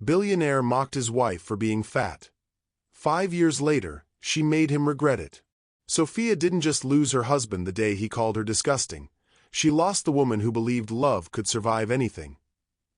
Billionaire mocked his wife for being fat. 5 years later, she made him regret it. Sophia didn't just lose her husband the day he called her disgusting. She lost the woman who believed love could survive anything.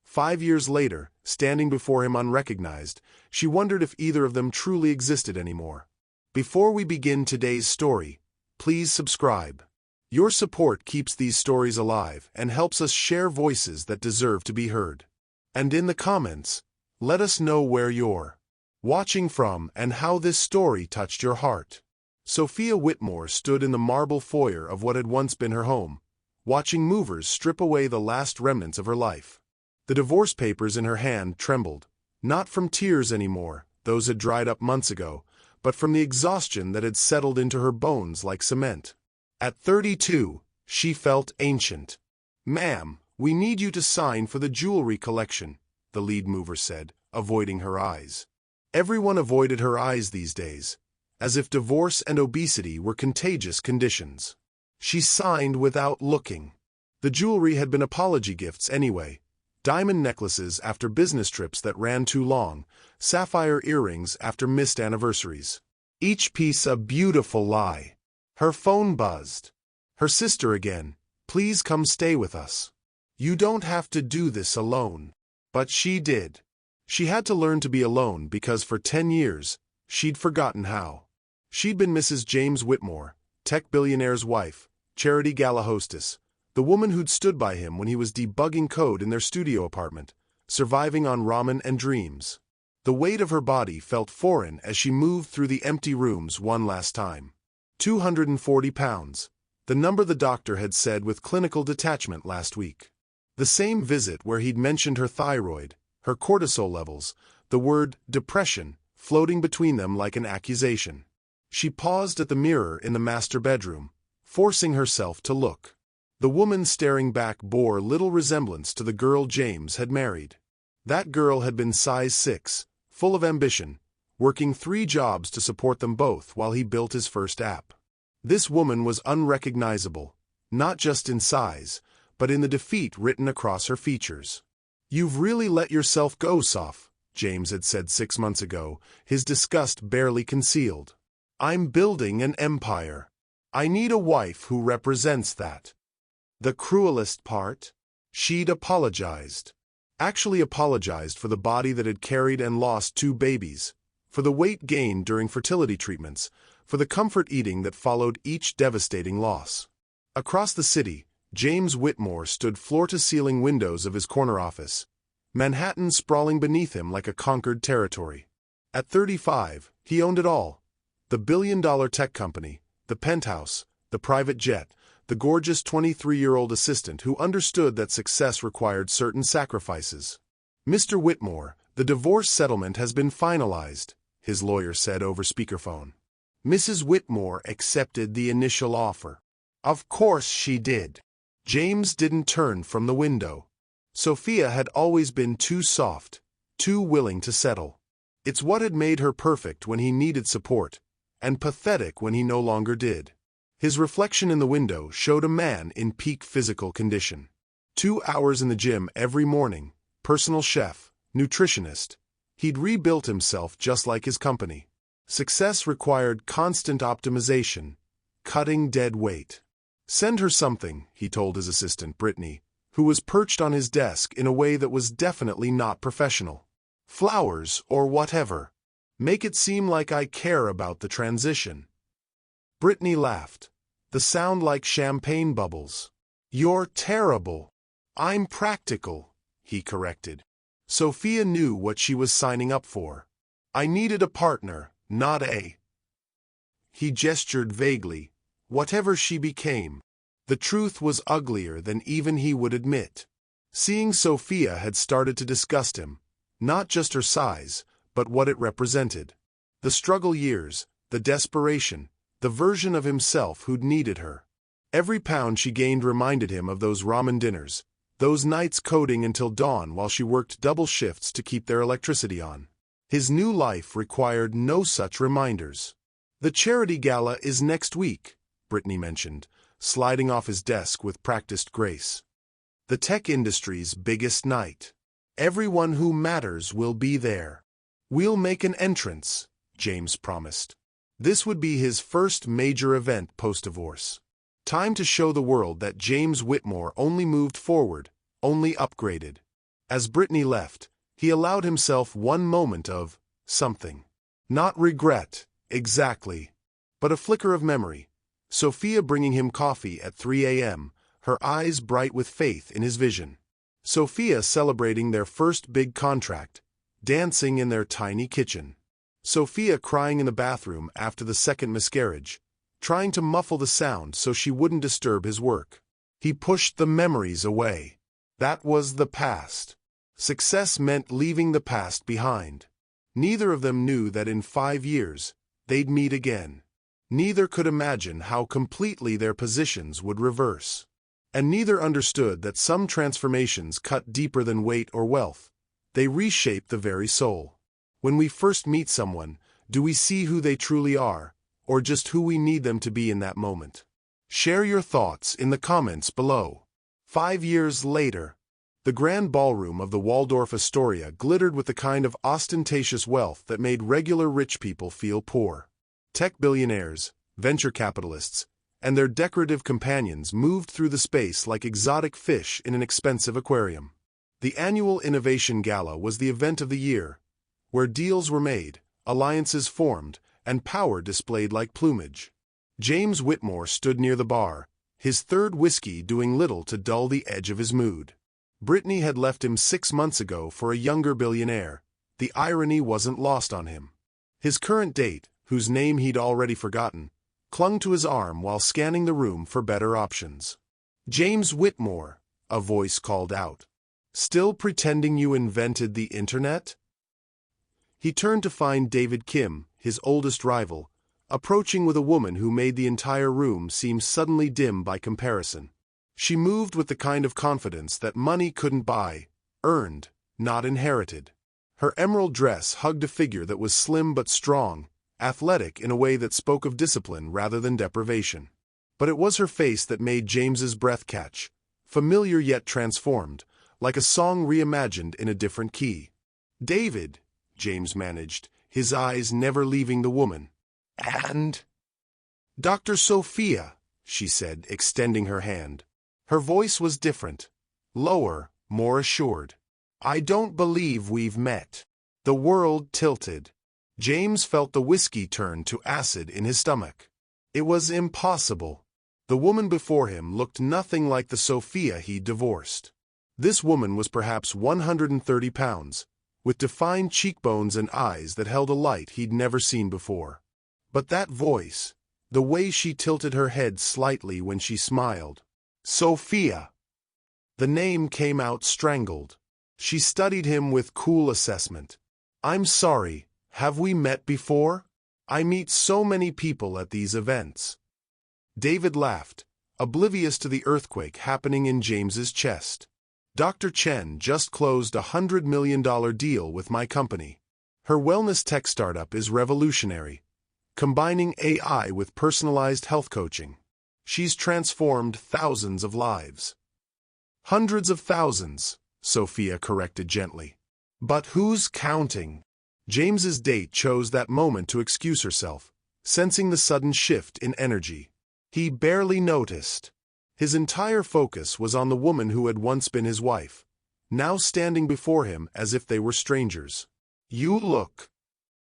5 years later, standing before him unrecognized, she wondered if either of them truly existed anymore. Before we begin today's story, please subscribe. Your support keeps these stories alive and helps us share voices that deserve to be heard. And in the comments, let us know where you're watching from and how this story touched your heart. Sophia Whitmore stood in the marble foyer of what had once been her home, watching movers strip away the last remnants of her life. The divorce papers in her hand trembled, not from tears anymore, those had dried up months ago, but from the exhaustion that had settled into her bones like cement. At 32, she felt ancient. "Ma'am, we need you to sign for the jewelry collection," the lead mover said, avoiding her eyes. Everyone avoided her eyes these days, as if divorce and obesity were contagious conditions. She signed without looking. The jewelry had been apology gifts anyway. Diamond necklaces after business trips that ran too long, sapphire earrings after missed anniversaries. Each piece a beautiful lie. Her phone buzzed. Her sister again. "Please come stay with us. You don't have to do this alone." But she did. She had to learn to be alone because for 10 years, she'd forgotten how. She'd been Mrs. James Whitmore, tech billionaire's wife, charity gala hostess, the woman who'd stood by him when he was debugging code in their studio apartment, surviving on ramen and dreams. The weight of her body felt foreign as she moved through the empty rooms one last time. 240 pounds, the number the doctor had said with clinical detachment last week. The same visit where he'd mentioned her thyroid, her cortisol levels, the word depression, floating between them like an accusation. She paused at the mirror in the master bedroom, forcing herself to look. The woman staring back bore little resemblance to the girl James had married. That girl had been size 6, full of ambition, working 3 jobs to support them both while he built his first app. This woman was unrecognizable, not just in size, but in the defeat written across her features. "You've really let yourself go, Soph," James had said 6 months ago, his disgust barely concealed. "I'm building an empire. I need a wife who represents that." The cruelest part? She'd apologized. Actually apologized for the body that had carried and lost 2 babies, for the weight gained during fertility treatments, for the comfort eating that followed each devastating loss. Across the city, James Whitmore stood floor-to-ceiling windows of his corner office, Manhattan sprawling beneath him like a conquered territory. At 35, he owned it all. The billion-dollar tech company, the penthouse, the private jet, the gorgeous 23-year-old assistant who understood that success required certain sacrifices. "Mr. Whitmore, the divorce settlement has been finalized," his lawyer said over speakerphone. Mrs. Whitmore accepted the initial offer. Of course she did. James didn't turn from the window. Sophia had always been too soft, too willing to settle. It's what had made her perfect when he needed support, and pathetic when he no longer did. His reflection in the window showed a man in peak physical condition. 2 hours in the gym every morning, personal chef, nutritionist. He'd rebuilt himself just like his company. Success required constant optimization, cutting dead weight. "Send her something," he told his assistant, Brittany, who was perched on his desk in a way that was definitely not professional. "Flowers or whatever. Make it seem like I care about the transition." Brittany laughed, the sound like champagne bubbles. "You're terrible." "I'm practical," he corrected. Sophia knew what she was signing up for. "I needed a partner, not a—" He gestured vaguely. Whatever she became. The truth was uglier than even he would admit. Seeing Sophia had started to disgust him, not just her size, but what it represented. The struggle years, the desperation, the version of himself who'd needed her. Every pound she gained reminded him of those ramen dinners, those nights coding until dawn while she worked double shifts to keep their electricity on. His new life required no such reminders. "The charity gala is next week," Brittany mentioned, sliding off his desk with practiced grace. "The tech industry's biggest night. Everyone who matters will be there. We'll make an entrance, James promised. This would be his first major event post-divorce. Time to show the world that James Whitmore only moved forward, only upgraded. As Brittany left, he allowed himself one moment of something. Not regret, exactly, but a flicker of memory. Sophia bringing him coffee at 3 a.m., her eyes bright with faith in his vision. Sophia celebrating their first big contract, dancing in their tiny kitchen. Sophia crying in the bathroom after the second miscarriage, trying to muffle the sound so she wouldn't disturb his work. He pushed the memories away. That was the past. Success meant leaving the past behind. Neither of them knew that in 5 years, they'd meet again. Neither could imagine how completely their positions would reverse. And neither understood that some transformations cut deeper than weight or wealth. They reshape the very soul. When we first meet someone, do we see who they truly are, or just who we need them to be in that moment? Share your thoughts in the comments below. 5 years later, the grand ballroom of the Waldorf Astoria glittered with the kind of ostentatious wealth that made regular rich people feel poor. Tech billionaires, venture capitalists, and their decorative companions moved through the space like exotic fish in an expensive aquarium. The annual Innovation Gala was the event of the year, where deals were made, alliances formed, and power displayed like plumage. James Whitmore stood near the bar, his third whiskey doing little to dull the edge of his mood. Brittany had left him 6 months ago for a younger billionaire. The irony wasn't lost on him. His current date, whose name he'd already forgotten, clung to his arm while scanning the room for better options. "James Whitmore," a voice called out. "Still pretending you invented the internet?" He turned to find David Kim, his oldest rival, approaching with a woman who made the entire room seem suddenly dim by comparison. She moved with the kind of confidence that money couldn't buy, earned, not inherited. Her emerald dress hugged a figure that was slim but strong, athletic in a way that spoke of discipline rather than deprivation. But it was her face that made James's breath catch, familiar yet transformed, like a song reimagined in a different key. "David," James managed, his eyes never leaving the woman. "And?" "Dr. Sophia," she said, extending her hand. Her voice was different, lower, more assured. "I don't believe we've met." The world tilted. James felt the whiskey turn to acid in his stomach. It was impossible. The woman before him looked nothing like the Sophia he'd divorced. This woman was perhaps 130 pounds, with defined cheekbones and eyes that held a light he'd never seen before. But that voice, the way she tilted her head slightly when she smiled. Sophia! The name came out strangled. She studied him with cool assessment. "I'm sorry, have we met before? I meet so many people at these events." David laughed, oblivious to the earthquake happening in James's chest. "Dr. Chen just closed a $100 million deal with my company. Her wellness tech startup is revolutionary, combining AI with personalized health coaching. She's transformed thousands of lives." "Hundreds of thousands," Sophia corrected gently. "But who's counting?" James's date chose that moment to excuse herself, sensing the sudden shift in energy. He barely noticed. His entire focus was on the woman who had once been his wife, now standing before him as if they were strangers. "You look..."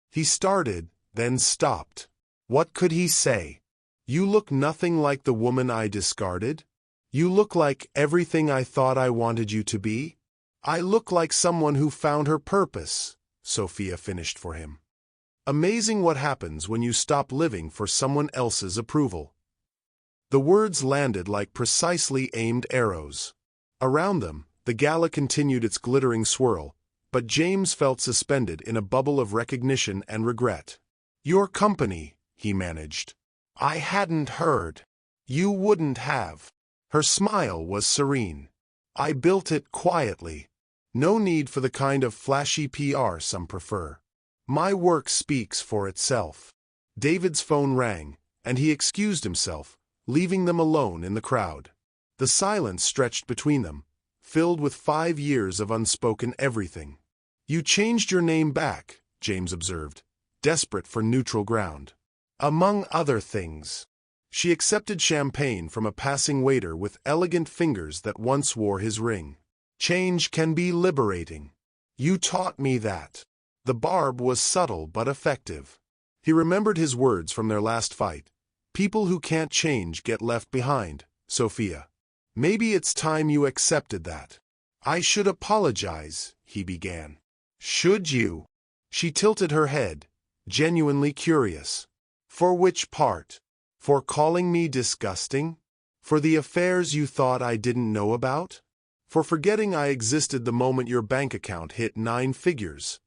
He started, then stopped. What could he say? "You look nothing like the woman I discarded. You look like everything I thought I wanted you to be. I look like someone who found her purpose," Sophia finished for him. Amazing what happens when you stop living for someone else's approval. The words landed like precisely aimed arrows. Around them, the gala continued its glittering swirl, but James felt suspended in a bubble of recognition and regret. "Your company," he managed. "I hadn't heard. You wouldn't have." Her smile was serene. "I built it quietly. No need for the kind of flashy PR some prefer. My work speaks for itself." David's phone rang, and he excused himself, leaving them alone in the crowd. The silence stretched between them, filled with 5 years of unspoken everything. "You changed your name back," James observed, desperate for neutral ground. "Among other things." She accepted champagne from a passing waiter with elegant fingers that once wore his ring. "Change can be liberating. You taught me that." The barb was subtle but effective. He remembered his words from their last fight. "People who can't change get left behind, Sophia. Maybe it's time you accepted that." "I should apologize," he began. "Should you?" She tilted her head, genuinely curious. "For which part? For calling me disgusting? For the affairs you thought I didn't know about? For forgetting I existed the moment your bank account hit 9 figures?"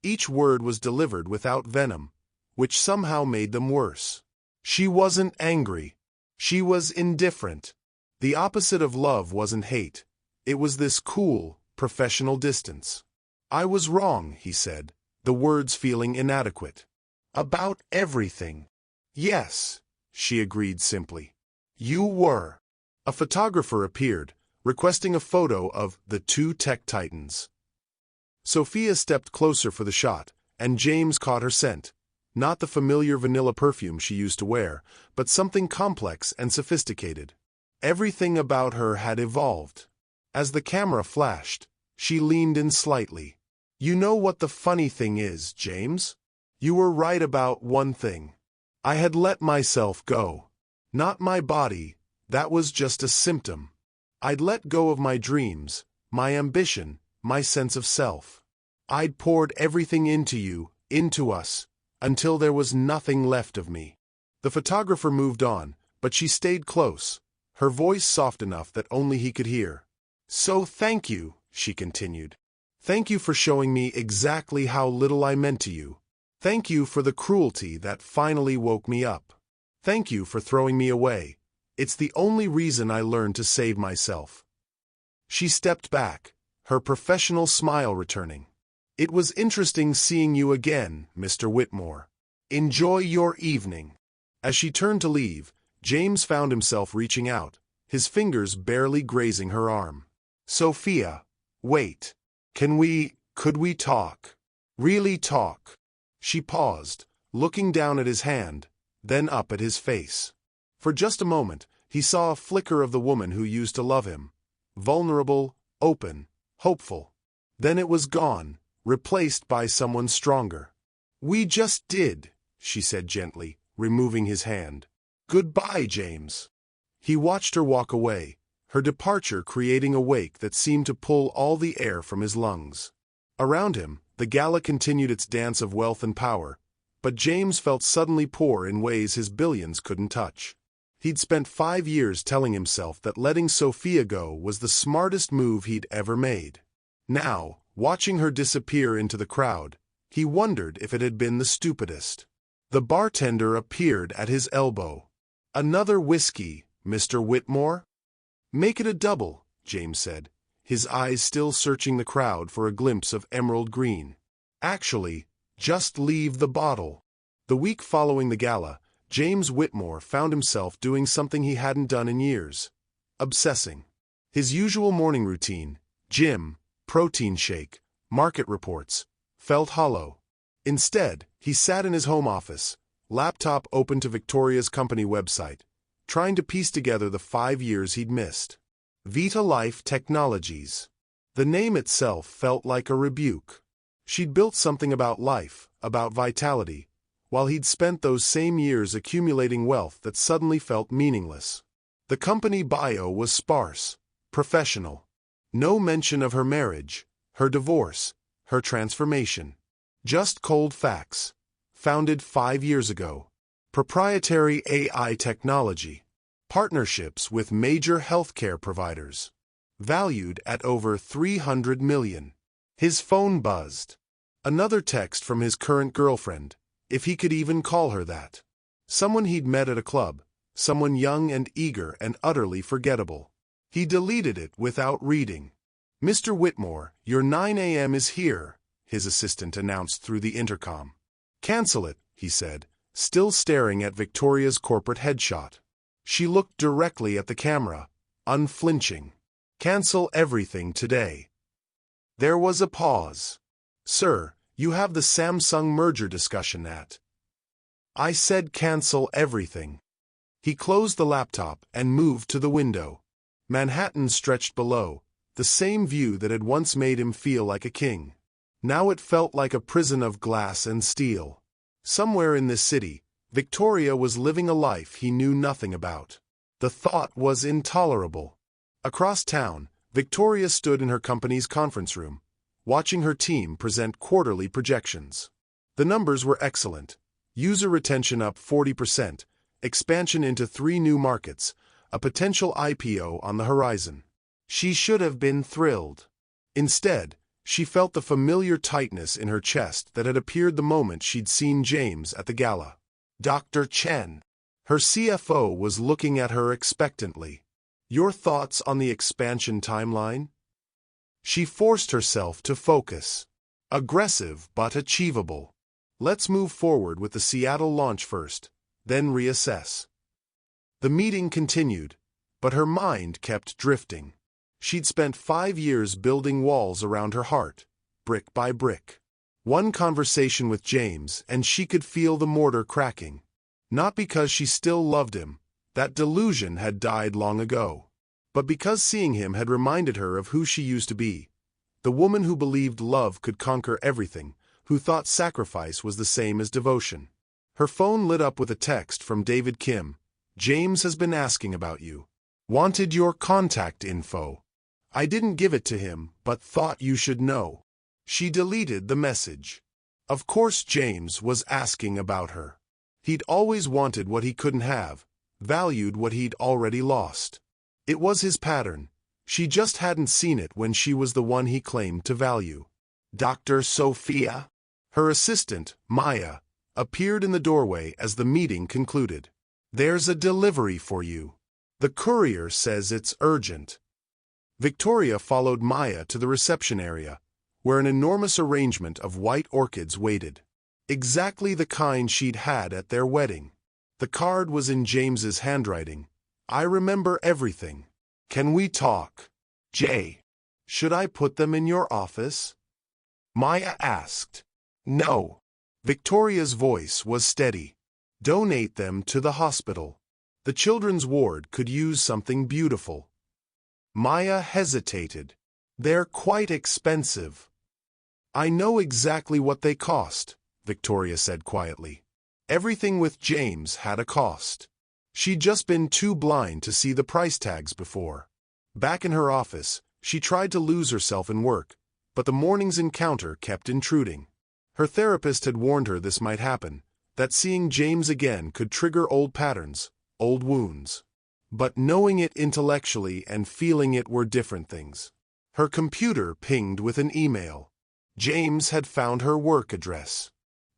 Each word was delivered without venom, which somehow made them worse. She wasn't angry. She was indifferent. The opposite of love wasn't hate. It was this cool, professional distance. "I was wrong," he said, the words feeling inadequate. "About everything." "Yes," she agreed simply. "You were." A photographer appeared, requesting a photo of the 2 tech titans. Sophia stepped closer for the shot, and James caught her scent. Not the familiar vanilla perfume she used to wear, but something complex and sophisticated. Everything about her had evolved. As the camera flashed, she leaned in slightly. "You know what the funny thing is, James? You were right about one thing. I had let myself go. Not my body, that was just a symptom. I'd let go of my dreams, my ambition, my sense of self. I'd poured everything into you, into us, until there was nothing left of me." The photographer moved on, but she stayed close, her voice soft enough that only he could hear. "So thank you," she continued. "Thank you for showing me exactly how little I meant to you. Thank you for the cruelty that finally woke me up. Thank you for throwing me away. It's the only reason I learned to save myself." She stepped back, her professional smile returning. "It was interesting seeing you again, Mr. Whitmore. Enjoy your evening." As she turned to leave, James found himself reaching out, his fingers barely grazing her arm. "Sophia, wait. Could we talk? Really talk?" She paused, looking down at his hand, then up at his face. For just a moment, he saw a flicker of the woman who used to love him. Vulnerable, open, hopeful. Then it was gone, replaced by someone stronger. "We just did," she said gently, removing his hand. "Goodbye, James." He watched her walk away, her departure creating a wake that seemed to pull all the air from his lungs. Around him, the gala continued its dance of wealth and power, but James felt suddenly poor in ways his billions couldn't touch. He'd spent 5 years telling himself that letting Sophia go was the smartest move he'd ever made. Now, watching her disappear into the crowd, he wondered if it had been the stupidest. The bartender appeared at his elbow. "Another whiskey, Mr. Whitmore?" "Make it a double," James said, his eyes still searching the crowd for a glimpse of emerald green. "Actually, just leave the bottle." The week following the gala, James Whitmore found himself doing something he hadn't done in years. Obsessing. His usual morning routine, gym, protein shake, market reports, felt hollow. Instead, he sat in his home office, laptop open to Victoria's company website, trying to piece together the 5 years he'd missed. Vita Life Technologies. The name itself felt like a rebuke. She'd built something about life, about vitality, while he'd spent those same years accumulating wealth that suddenly felt meaningless. The company bio was sparse, professional. No mention of her marriage, her divorce, her transformation. Just cold facts. Founded 5 years ago. Proprietary AI technology. Partnerships with major healthcare providers. Valued at over $300 million. His phone buzzed. Another text from his current girlfriend, if he could even call her that. Someone he'd met at a club, someone young and eager and utterly forgettable. He deleted it without reading. "Mr. Whitmore, your 9 a.m. is here," his assistant announced through the intercom. "Cancel it," he said, still staring at Victoria's corporate headshot. She looked directly at the camera, unflinching. Cancel everything today. There was a pause. Sir, you have the Samsung merger discussion at. I said cancel everything. He closed the laptop and moved to the window. Manhattan stretched below, the same view that had once made him feel like a king. Now it felt like a prison of glass and steel. Somewhere in this city, Victoria was living a life he knew nothing about. The thought was intolerable. Across town, Victoria stood in her company's conference room, watching her team present quarterly projections. The numbers were excellent. User retention up 40%, expansion into 3 new markets, a potential IPO on the horizon. She should have been thrilled. Instead, she felt the familiar tightness in her chest that had appeared the moment she'd seen James at the gala. Dr. Chen. Her CFO was looking at her expectantly. Your thoughts on the expansion timeline? She forced herself to focus. Aggressive but achievable. Let's move forward with the Seattle launch first, then reassess. The meeting continued, but her mind kept drifting. She'd spent 5 years building walls around her heart, brick by brick. One conversation with James and she could feel the mortar cracking. Not because she still loved him, that delusion had died long ago, but because seeing him had reminded her of who she used to be, the woman who believed love could conquer everything, who thought sacrifice was the same as devotion. Her phone lit up with a text from David Kim. James has been asking about you. Wanted your contact info. I didn't give it to him, but thought you should know. She deleted the message. Of course James was asking about her. He'd always wanted what he couldn't have, valued what he'd already lost. It was his pattern. She just hadn't seen it when she was the one he claimed to value. Dr. Sophia, her assistant, Maya, appeared in the doorway as the meeting concluded. There's a delivery for you. The courier says it's urgent. Victoria followed Maya to the reception area, where an enormous arrangement of white orchids waited. Exactly the kind she'd had at their wedding. The card was in James's handwriting. I remember everything. Can we talk? Jay. Should I put them in your office? Maya asked. No. Victoria's voice was steady. Donate them to the hospital. The children's ward could use something beautiful. Maya hesitated. They're quite expensive. I know exactly what they cost, Victoria said quietly. Everything with James had a cost. She'd just been too blind to see the price tags before. Back in her office, she tried to lose herself in work, but the morning's encounter kept intruding. Her therapist had warned her this might happen, that seeing James again could trigger old patterns, old wounds. But knowing it intellectually and feeling it were different things. Her computer pinged with an email. James had found her work address.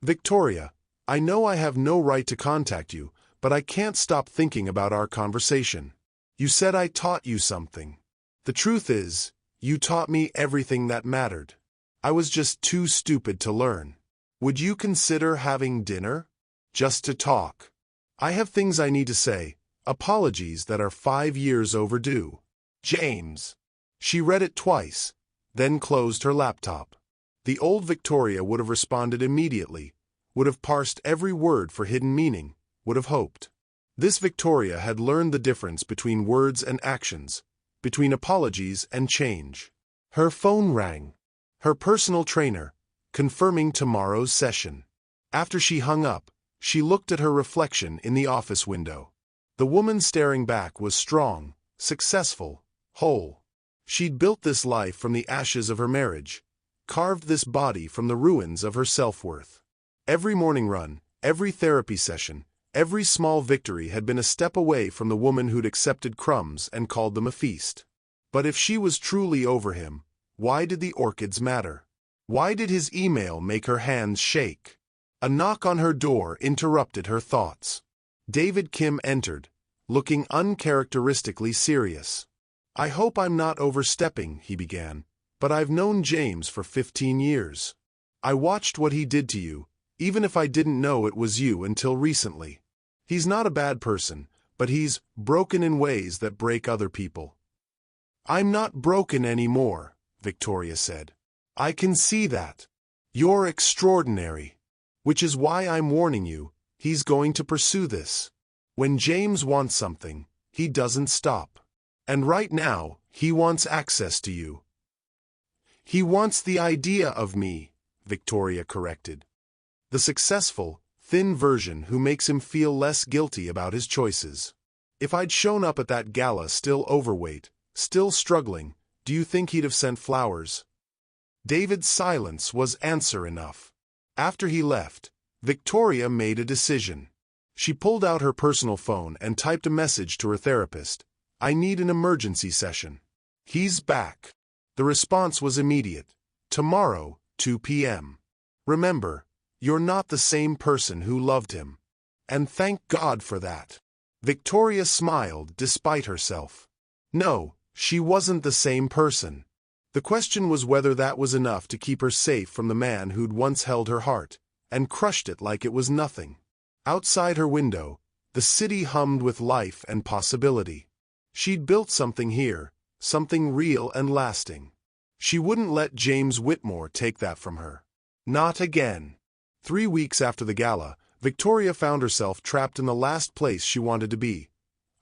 Victoria, I know I have no right to contact you, but I can't stop thinking about our conversation. You said I taught you something. The truth is, you taught me everything that mattered. I was just too stupid to learn. Would you consider having dinner? Just to talk. I have things I need to say, apologies that are 5 years overdue. James. She read it twice, then closed her laptop. The old Victoria would have responded immediately, would have parsed every word for hidden meaning, would have hoped. This Victoria had learned the difference between words and actions, between apologies and change. Her phone rang. Her personal trainer, confirming tomorrow's session. After she hung up, she looked at her reflection in the office window. The woman staring back was strong, successful, whole. She'd built this life from the ashes of her marriage, carved this body from the ruins of her self-worth. Every morning run, every therapy session, every small victory had been a step away from the woman who'd accepted crumbs and called them a feast. But if she was truly over him, why did the orchids matter? Why did his email make her hands shake? A knock on her door interrupted her thoughts. David Kim entered, looking uncharacteristically serious. I hope I'm not overstepping, he began, but I've known James for 15 years. I watched what he did to you, even if I didn't know it was you until recently. He's not a bad person, but he's broken in ways that break other people. I'm not broken anymore, Victoria said. I can see that. You're extraordinary. Which is why I'm warning you, he's going to pursue this. When James wants something, he doesn't stop. And right now, he wants access to you. He wants the idea of me, Victoria corrected. The successful, thin version who makes him feel less guilty about his choices. If I'd shown up at that gala still overweight, still struggling, do you think he'd have sent flowers? David's silence was answer enough. After he left, Victoria made a decision. She pulled out her personal phone and typed a message to her therapist. I need an emergency session. He's back. The response was immediate. Tomorrow, 2 p.m. Remember, you're not the same person who loved him. And thank God for that. Victoria smiled despite herself. No, she wasn't the same person. The question was whether that was enough to keep her safe from the man who'd once held her heart, and crushed it like it was nothing. Outside her window, the city hummed with life and possibility. She'd built something here, something real and lasting. She wouldn't let James Whitmore take that from her. Not again. 3 weeks after the gala, Victoria found herself trapped in the last place she wanted to be,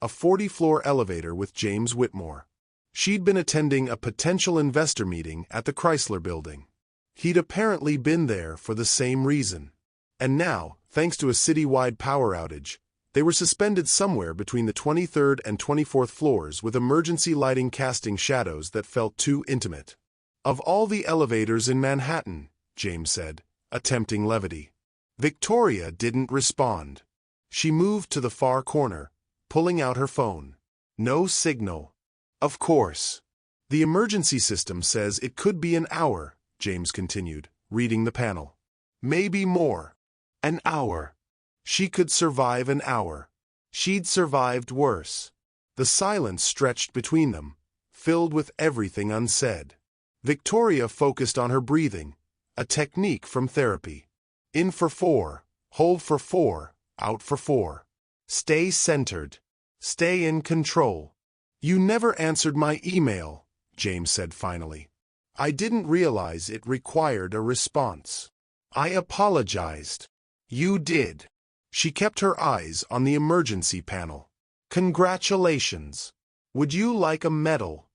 a 40-floor elevator with James Whitmore. She'd been attending a potential investor meeting at the Chrysler Building. He'd apparently been there for the same reason. And now, thanks to a city-wide power outage, they were suspended somewhere between the 23rd and 24th floors with emergency lighting casting shadows that felt too intimate. Of all the elevators in Manhattan, James said, attempting levity. Victoria didn't respond. She moved to the far corner, pulling out her phone. No signal. Of course. The emergency system says it could be an hour, James continued, reading the panel. Maybe more. An hour. She could survive an hour. She'd survived worse. The silence stretched between them, filled with everything unsaid. Victoria focused on her breathing, a technique from therapy. In for 4, hold for 4, out for 4. Stay centered. Stay in control. You never answered my email, James said finally. I didn't realize it required a response. I apologized. You did. She kept her eyes on the emergency panel. Congratulations. Would you like a medal?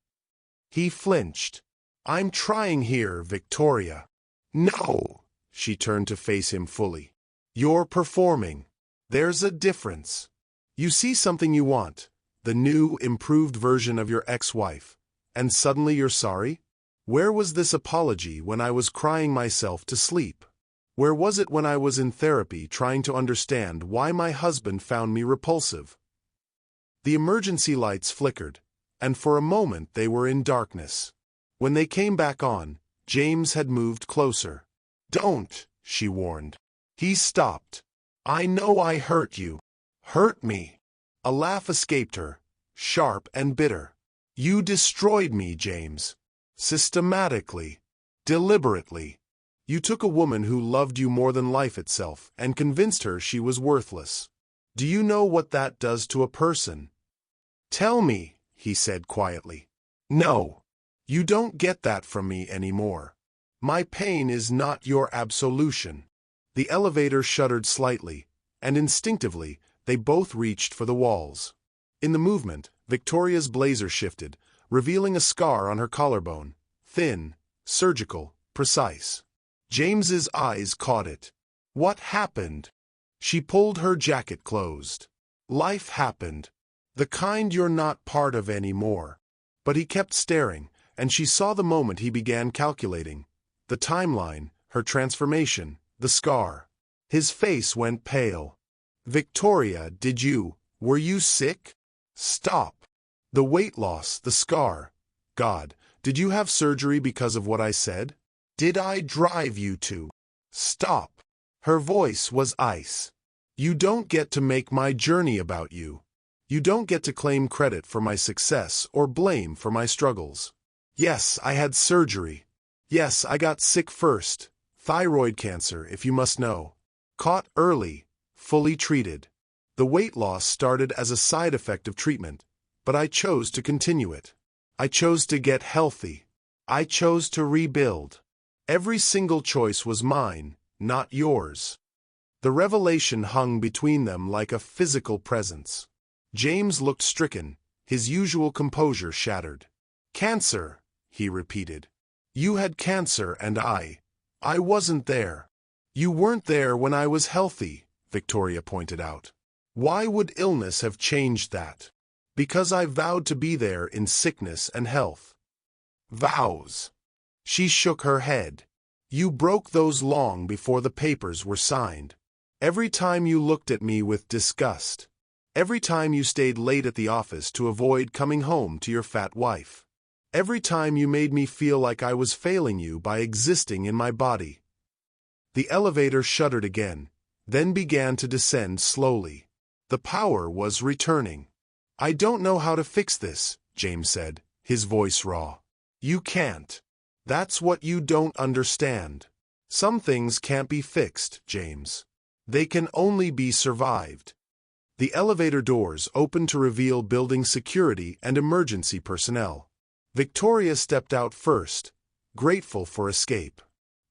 He flinched. I'm trying here, Victoria. No. She turned to face him fully. You're performing. There's a difference. You see something you want, the new, improved version of your ex-wife, and suddenly you're sorry? Where was this apology when I was crying myself to sleep? Where was it when I was in therapy trying to understand why my husband found me repulsive? The emergency lights flickered, and for a moment they were in darkness. When they came back on, James had moved closer. Don't, she warned. He stopped. I know I hurt you. Hurt me. A laugh escaped her, sharp and bitter. You destroyed me, James. Systematically. Deliberately. You took a woman who loved you more than life itself and convinced her she was worthless. Do you know what that does to a person? Tell me, he said quietly. No. You don't get that from me anymore. My pain is not your absolution. The elevator shuddered slightly, and instinctively, they both reached for the walls. In the movement, Victoria's blazer shifted, revealing a scar on her collarbone, thin, surgical, precise. James's eyes caught it. What happened? She pulled her jacket closed. Life happened. The kind you're not part of anymore. But he kept staring, and she saw the moment he began calculating. The timeline, her transformation, the scar. His face went pale. Victoria, were you sick? Stop. The weight loss, the scar. God, did you have surgery because of what I said? Did I drive you to? Stop. Her voice was ice. You don't get to make my journey about you. You don't get to claim credit for my success or blame for my struggles. Yes, I had surgery. Yes, I got sick first. Thyroid cancer, if you must know. Caught early, fully treated. The weight loss started as a side effect of treatment, but I chose to continue it. I chose to get healthy. I chose to rebuild. Every single choice was mine, not yours. The revelation hung between them like a physical presence. James looked stricken, his usual composure shattered. Cancer, he repeated. You had cancer and I wasn't there. You weren't there when I was healthy, Victoria pointed out. Why would illness have changed that? Because I vowed to be there in sickness and health. Vows. She shook her head. You broke those long before the papers were signed. Every time you looked at me with disgust. Every time you stayed late at the office to avoid coming home to your fat wife. Every time you made me feel like I was failing you by existing in my body. The elevator shuddered again, then began to descend slowly. The power was returning. I don't know how to fix this, James said, his voice raw. You can't. That's what you don't understand. Some things can't be fixed, James. They can only be survived. The elevator doors opened to reveal building security and emergency personnel. Victoria stepped out first, grateful for escape.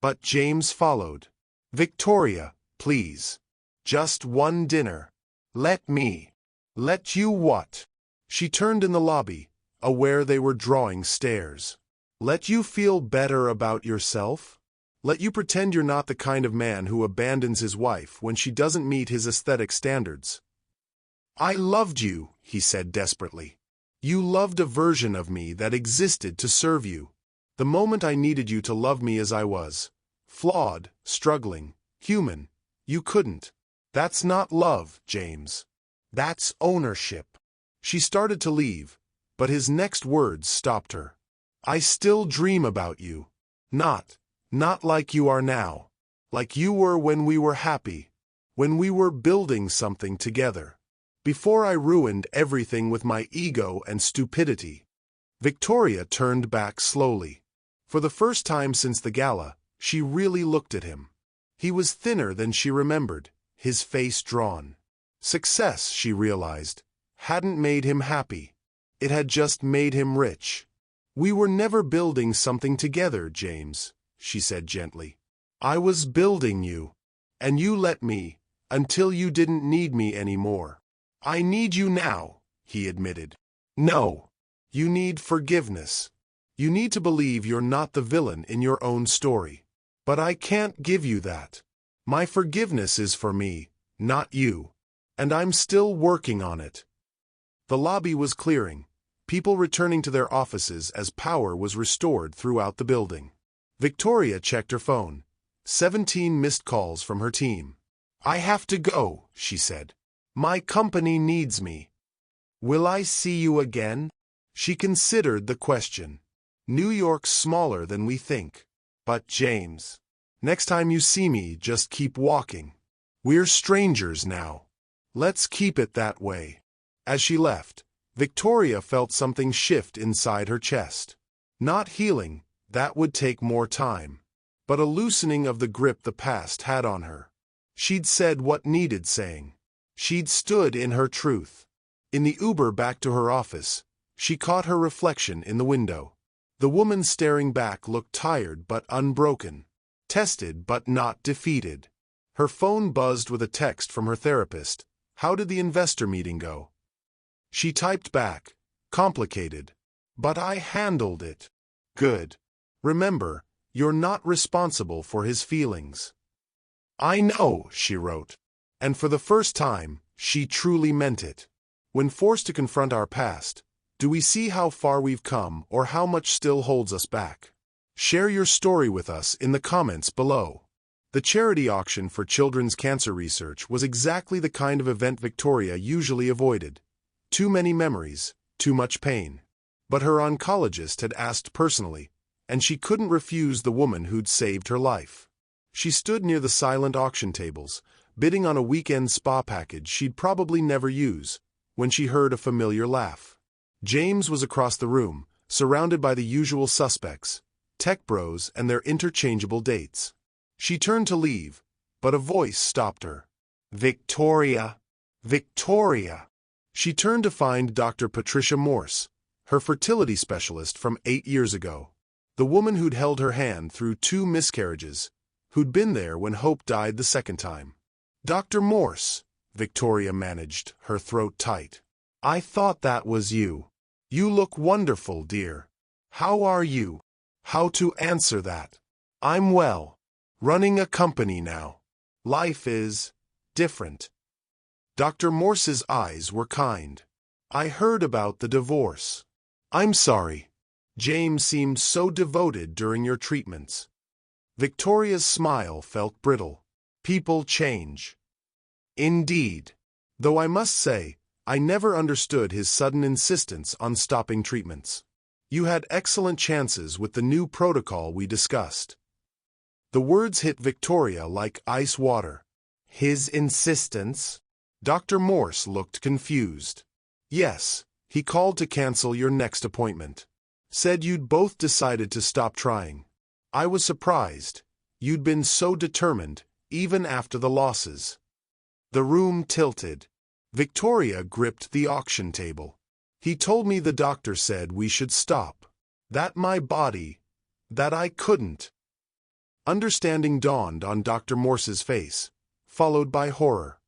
But James followed. Victoria, please. Just one dinner. Let me. Let you what? She turned in the lobby, aware they were drawing stares. Let you feel better about yourself? Let you pretend you're not the kind of man who abandons his wife when she doesn't meet his aesthetic standards. I loved you, he said desperately. You loved a version of me that existed to serve you. The moment I needed you to love me as I was, flawed, struggling, human, you couldn't. That's not love, James. That's ownership. She started to leave, but his next words stopped her. I still dream about you. Not like you are now. Like you were when we were happy. When we were building something together. Before I ruined everything with my ego and stupidity. Victoria turned back slowly. For the first time since the gala, she really looked at him. He was thinner than she remembered, his face drawn. Success, she realized, hadn't made him happy. It had just made him rich. We were never building something together, James, she said gently. I was building you. And you let me, until you didn't need me anymore. I need you now, he admitted. No. You need forgiveness. You need to believe you're not the villain in your own story. But I can't give you that. My forgiveness is for me, not you. And I'm still working on it. The lobby was clearing, people returning to their offices as power was restored throughout the building. Victoria checked her phone. 17 missed calls from her team. I have to go, she said. My company needs me. Will I see you again? She considered the question. New York's smaller than we think. But James, next time you see me, just keep walking. We're strangers now. Let's keep it that way. As she left, Victoria felt something shift inside her chest. Not healing, that would take more time. But a loosening of the grip the past had on her. She'd said what needed saying. She'd stood in her truth. In the Uber back to her office, she caught her reflection in the window. The woman staring back looked tired but unbroken. Tested but not defeated. Her phone buzzed with a text from her therapist. How did the investor meeting go? She typed back, complicated. But I handled it. Good. Remember, you're not responsible for his feelings. I know, she wrote. And for the first time, she truly meant it. When forced to confront our past, do we see how far we've come or how much still holds us back? Share your story with us in the comments below. The charity auction for children's cancer research was exactly the kind of event Victoria usually avoided. Too many memories, too much pain. But her oncologist had asked personally, and she couldn't refuse the woman who'd saved her life. She stood near the silent auction tables, bidding on a weekend spa package she'd probably never use, when she heard a familiar laugh. James was across the room, surrounded by the usual suspects, tech bros and their interchangeable dates. She turned to leave, but a voice stopped her. Victoria! Victoria! She turned to find Dr. Patricia Morse, her fertility specialist from 8 years ago. The woman who'd held her hand through 2 miscarriages, who'd been there when Hope died the second time. "Dr. Morse," Victoria managed, her throat tight. "I thought that was you. You look wonderful, dear. How are you?" How to answer that? "I'm well. Running a company now. Life is different." Dr. Morse's eyes were kind. "I heard about the divorce. I'm sorry. James seemed so devoted during your treatments." Victoria's smile felt brittle. People change. Indeed. Though I must say, I never understood his sudden insistence on stopping treatments. You had excellent chances with the new protocol we discussed. The words hit Victoria like ice water. His insistence? Dr. Morse looked confused. "Yes, he called to cancel your next appointment. Said you'd both decided to stop trying. I was surprised. You'd been so determined, even after the losses." The room tilted. Victoria gripped the auction table. "He told me the doctor said we should stop. That my body, that I couldn't." Understanding dawned on Dr. Morse's face, followed by horror.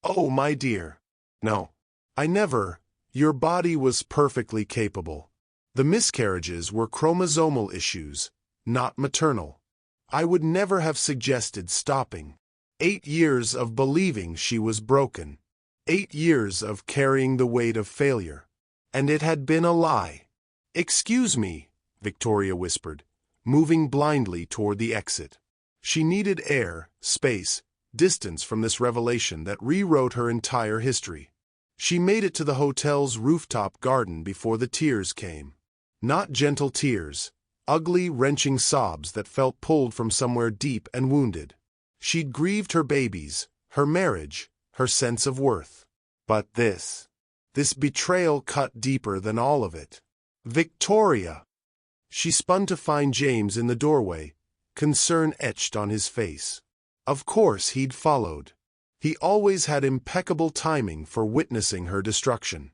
"Oh, my dear. No. I never. Your body was perfectly capable. The miscarriages were chromosomal issues, not maternal. I would never have suggested stopping. 8 years of believing she was broken. 8 years of carrying the weight of failure. And it had been a lie." "Excuse me," Victoria whispered, moving blindly toward the exit. She needed air, space, distance from this revelation that rewrote her entire history. She made it to the hotel's rooftop garden before the tears came. Not gentle tears, ugly, wrenching sobs that felt pulled from somewhere deep and wounded. She'd grieved her babies, her marriage, her sense of worth. But this betrayal cut deeper than all of it. "Victoria!" She spun to find James in the doorway, concern etched on his face. Of course he'd followed. He always had impeccable timing for witnessing her destruction.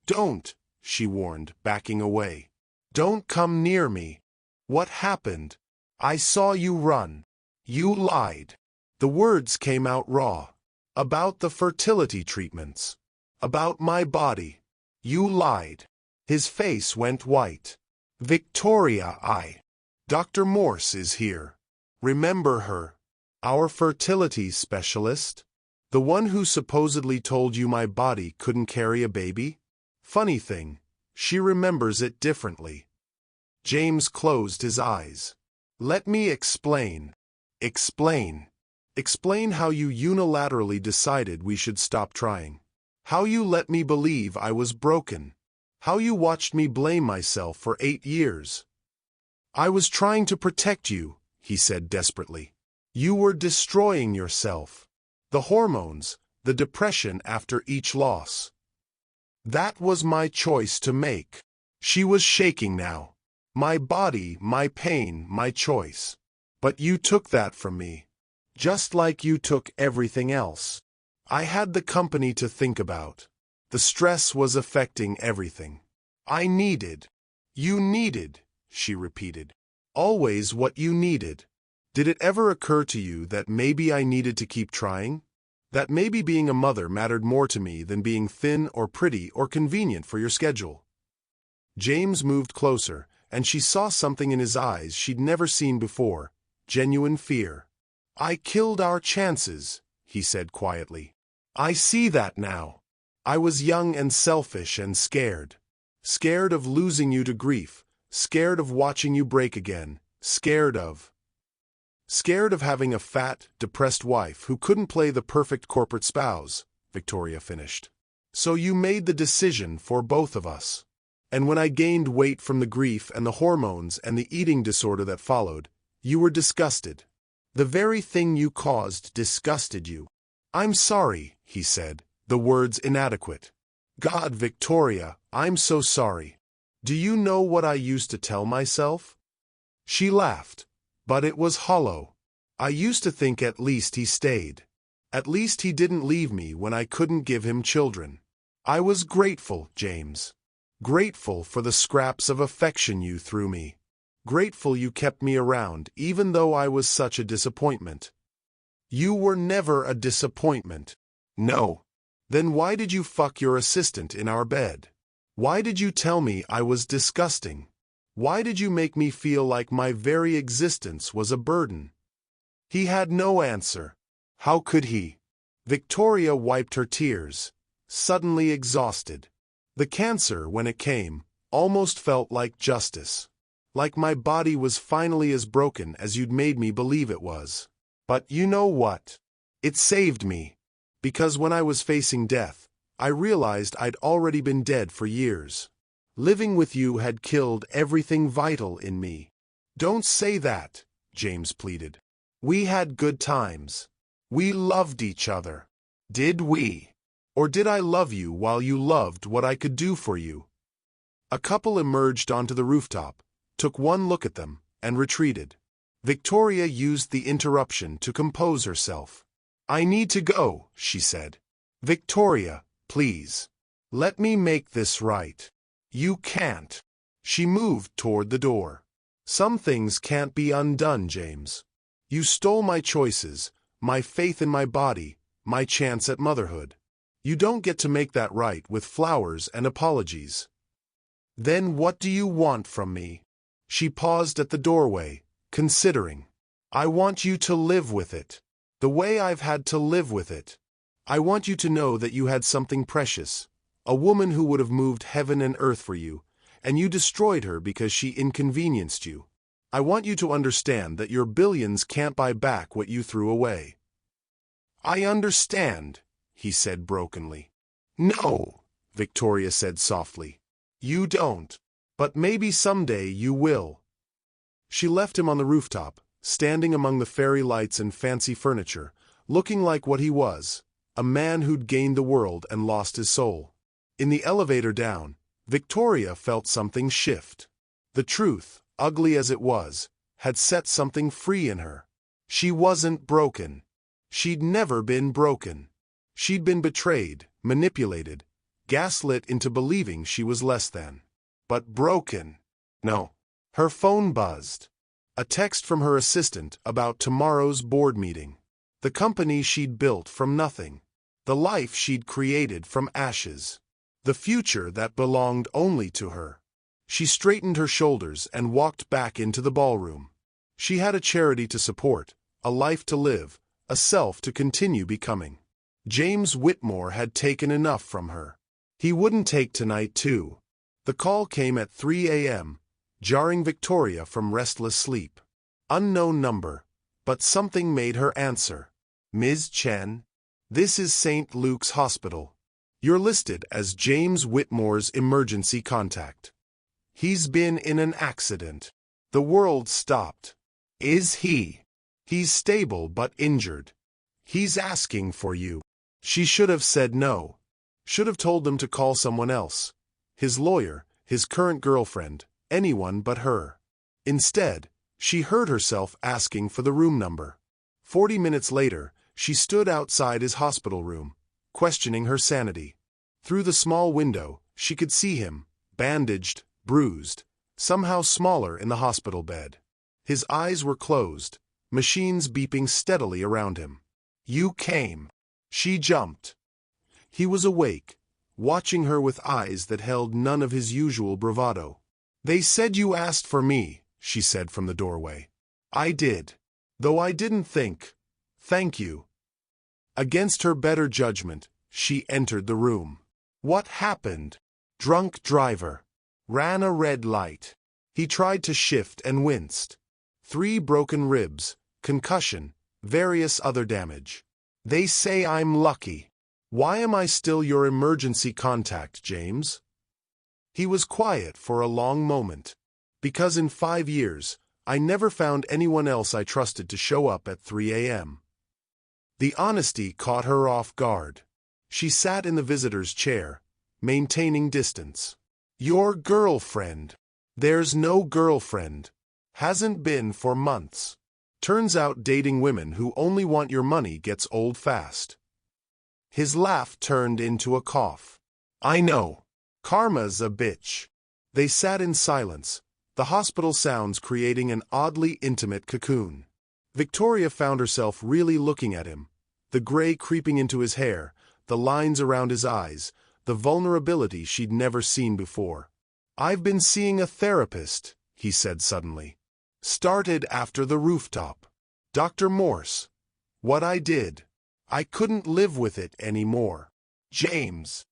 "Don't," she warned, backing away. "Don't come near me." "What happened?" "I saw you run. You lied." The words came out raw. "About the fertility treatments. About my body. You lied." His face went white. "Victoria, Dr. Morse is here. Remember her? Our fertility specialist? The one who supposedly told you my body couldn't carry a baby? Funny thing, she remembers it differently." James closed his eyes. "Let me explain." "Explain. Explain how you unilaterally decided we should stop trying. How you let me believe I was broken. How you watched me blame myself for 8 years." "I was trying to protect you," he said desperately. "You were destroying yourself. The hormones, the depression after each loss. That was my choice to make." She was shaking now. "My body, my pain, my choice. But you took that from me. Just like you took everything else. I had the company to think about. The stress was affecting everything. I needed." "You needed," she repeated. "Always what you needed. Did it ever occur to you that maybe I needed to keep trying? That maybe being a mother mattered more to me than being thin or pretty or convenient for your schedule?" James moved closer, and she saw something in his eyes she'd never seen before, genuine fear. "I killed our chances," he said quietly. "I see that now. I was young and selfish and scared. Scared of losing you to grief, scared of watching you break again, scared of having a fat, depressed wife who couldn't play the perfect corporate spouse," Victoria finished. "So you made the decision for both of us. And when I gained weight from the grief and the hormones and the eating disorder that followed, you were disgusted. The very thing you caused disgusted you." "I'm sorry," he said, the words inadequate. "God, Victoria, I'm so sorry. Do you know what I used to tell myself?" She laughed, but it was hollow. "I used to think at least he stayed. At least he didn't leave me when I couldn't give him children. I was grateful, James. Grateful for the scraps of affection you threw me. Grateful you kept me around, even though I was such a disappointment. You were never a disappointment. No. Then why did you fuck your assistant in our bed? Why did you tell me I was disgusting? Why did you make me feel like my very existence was a burden? He had no answer. How could he? Victoria wiped her tears, suddenly exhausted. The cancer, when it came, almost felt like justice. Like my body was finally as broken as you'd made me believe it was. But you know what? It saved me. Because when I was facing death, I realized I'd already been dead for years. Living with you had killed everything vital in me. Don't say that, James pleaded. We had good times. We loved each other. Did we? Or did I love you while you loved what I could do for you? A couple emerged onto the rooftop, took one look at them, and retreated. Victoria used the interruption to compose herself. I need to go, she said. Victoria, please. Let me make this right. You can't. She moved toward the door. Some things can't be undone, James. You stole my choices, my faith in my body, my chance at motherhood. You don't get to make that right with flowers and apologies. Then what do you want from me? She paused at the doorway, considering. I want you to live with it. The way I've had to live with it. I want you to know that you had something precious, a woman who would have moved heaven and earth for you, and you destroyed her because she inconvenienced you. I want you to understand that your billions can't buy back what you threw away. I understand, he said brokenly. No, Victoria said softly. You don't. But maybe someday you will. She left him on the rooftop, standing among the fairy lights and fancy furniture, looking like what he was, a man who'd gained the world and lost his soul. In the elevator down, Victoria felt something shift. The truth, ugly as it was, had set something free in her. She wasn't broken. She'd never been broken. She'd been betrayed, manipulated, gaslit into believing she was less than. But broken. No. Her phone buzzed. A text from her assistant about tomorrow's board meeting. The company she'd built from nothing. The life she'd created from ashes. The future that belonged only to her. She straightened her shoulders and walked back into the ballroom. She had a charity to support, a life to live, a self to continue becoming. James Whitmore had taken enough from her. He wouldn't take tonight too. The call came at 3 a.m., jarring Victoria from restless sleep. Unknown number, but something made her answer. Ms. Chen, this is St. Luke's Hospital. You're listed as James Whitmore's emergency contact. He's been in an accident. The world stopped. Is he? He's stable but injured. He's asking for you. She should have said no. Should have told them to call someone else. His lawyer, his current girlfriend, anyone but her. Instead, she heard herself asking for the room number. 40 minutes later, she stood outside his hospital room, questioning her sanity. Through the small window, she could see him, bandaged, bruised, somehow smaller in the hospital bed. His eyes were closed, machines beeping steadily around him. You came. She jumped. He was awake, watching her with eyes that held none of his usual bravado. They said you asked for me, she said from the doorway. I did. Though I didn't think. Thank you. Against her better judgment, she entered the room. What happened? Drunk driver. Ran a red light. He tried to shift and winced. 3 broken ribs, concussion, various other damage. They say I'm lucky. Why am I still your emergency contact, James? He was quiet for a long moment. Because in 5 years, I never found anyone else I trusted to show up at 3 a.m. The honesty caught her off guard. She sat in the visitor's chair, maintaining distance. Your girlfriend. There's no girlfriend. Hasn't been for months. Turns out dating women who only want your money gets old fast. His laugh turned into a cough. I know. Karma's a bitch. They sat in silence, the hospital sounds creating an oddly intimate cocoon. Victoria found herself really looking at him, the gray creeping into his hair, the lines around his eyes, the vulnerability she'd never seen before. "I've been seeing a therapist," he said suddenly. "Started after the rooftop. Dr. Morse. What I did. I couldn't live with it anymore. James.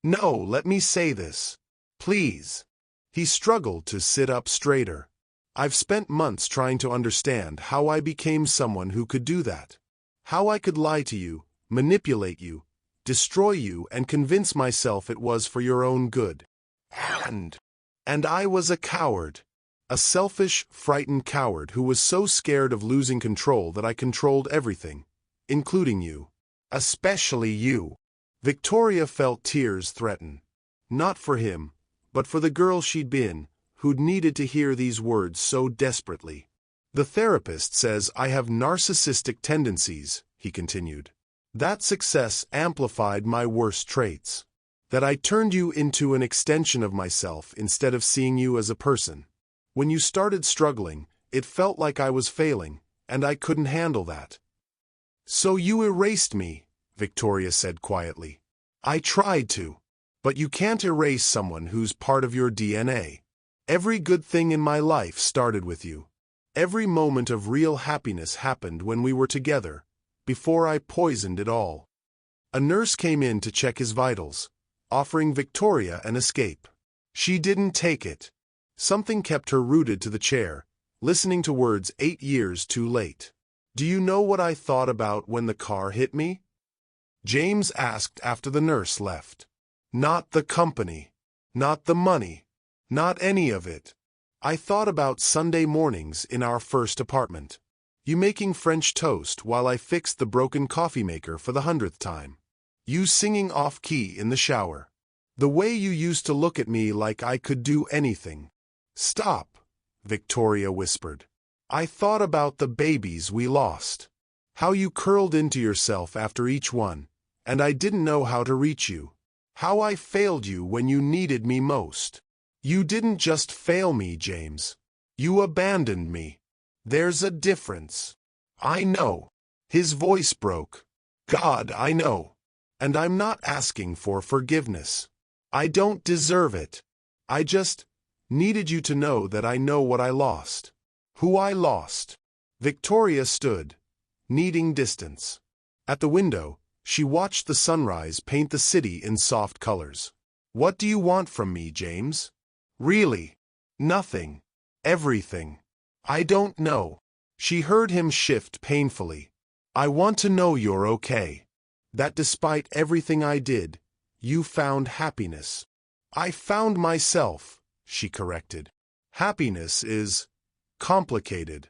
No, let me say this. Please." He struggled to sit up straighter. "I've spent months trying to understand how I became someone who could do that. How I could lie to you, manipulate you, destroy you, and convince myself it was for your own good. And I was a coward. A selfish, frightened coward who was so scared of losing control that I controlled everything, including you. Especially you." Victoria felt tears threaten. Not for him, but for the girl she'd been, who'd needed to hear these words so desperately. "The therapist says I have narcissistic tendencies," he continued. "That success amplified my worst traits. That I turned you into an extension of myself instead of seeing you as a person. When you started struggling, it felt like I was failing, and I couldn't handle that. So you erased me," Victoria said quietly. "I tried to. But you can't erase someone who's part of your DNA. Every good thing in my life started with you. Every moment of real happiness happened when we were together, before I poisoned it all." A nurse came in to check his vitals, offering Victoria an escape. She didn't take it. Something kept her rooted to the chair, listening to words 8 years too late. "Do you know what I thought about when the car hit me?" James asked after the nurse left. "Not the company. Not the money. Not any of it. I thought about Sunday mornings in our first apartment. You making French toast while I fixed the broken coffee maker for the 100th time. You singing off-key in the shower. The way you used to look at me like I could do anything." "Stop," Victoria whispered. "I thought about the babies we lost. How you curled into yourself after each one, and I didn't know how to reach you. How I failed you when you needed me most. You didn't just fail me, James. You abandoned me. There's a difference." "I know." His voice broke. "God, I know. And I'm not asking for forgiveness. I don't deserve it. I just needed you to know that I know what I lost. Who I lost." Victoria stood, needing distance. At the window, she watched the sunrise paint the city in soft colors. "What do you want from me, James?" "Really?" "Nothing. Everything. I don't know." She heard him shift painfully. "I want to know you're okay. That despite everything I did, you found happiness." "I found myself," she corrected. "Happiness is complicated."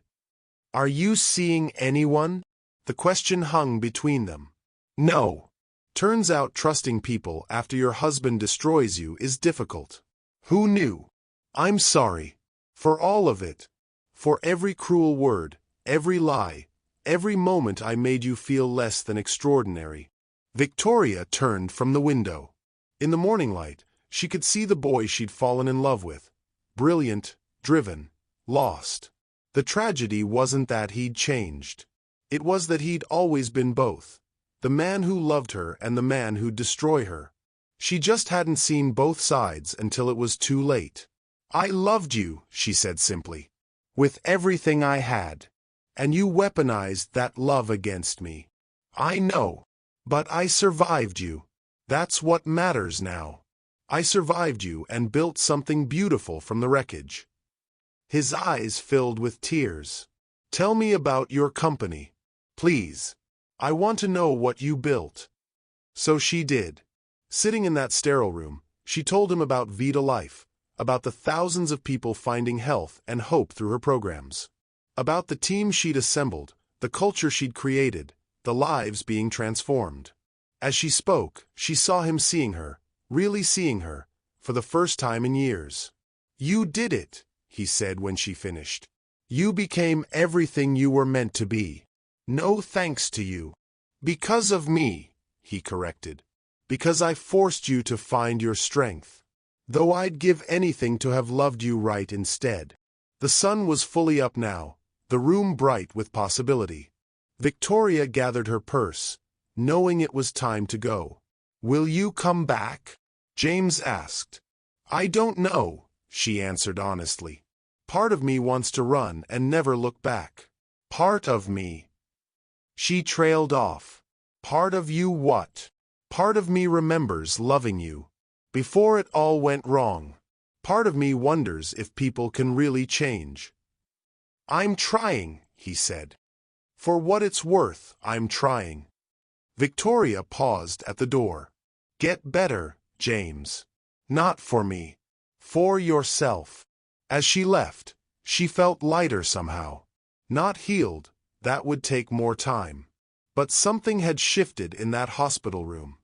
"Are you seeing anyone?" The question hung between them. "No. Turns out trusting people after your husband destroys you is difficult." "Who knew?" "I'm sorry. For all of it. For every cruel word, every lie, every moment I made you feel less than extraordinary." Victoria turned from the window. In the morning light, she could see the boy she'd fallen in love with. Brilliant, driven, lost. The tragedy wasn't that he'd changed. It was that he'd always been both. The man who loved her and the man who'd destroy her. She just hadn't seen both sides until it was too late. "I loved you," she said simply. "With everything I had. And you weaponized that love against me. I know. But I survived you. That's what matters now. I survived you and built something beautiful from the wreckage." His eyes filled with tears. "Tell me about your company. Please. I want to know what you built." So she did. Sitting in that sterile room, she told him about Vita Life, about the thousands of people finding health and hope through her programs. About the team she'd assembled, the culture she'd created, the lives being transformed. As she spoke, she saw him seeing her, really seeing her, for the first time in years. "You did it," he said when she finished. "You became everything you were meant to be. No thanks to you." "Because of me," he corrected. "Because I forced you to find your strength." Though I'd give anything to have loved you right instead. The sun was fully up now, the room bright with possibility. Victoria gathered her purse, knowing it was time to go. Will you come back? James asked. I don't know, she answered honestly. Part of me wants to run and never look back. Part of me. She trailed off. Part of you what? Part of me remembers loving you. Before it all went wrong. Part of me wonders if people can really change. I'm trying, he said. For what it's worth, I'm trying. Victoria paused at the door. Get better, James. Not for me. For yourself. As she left, she felt lighter somehow. Not healed, that would take more time. But something had shifted in that hospital room.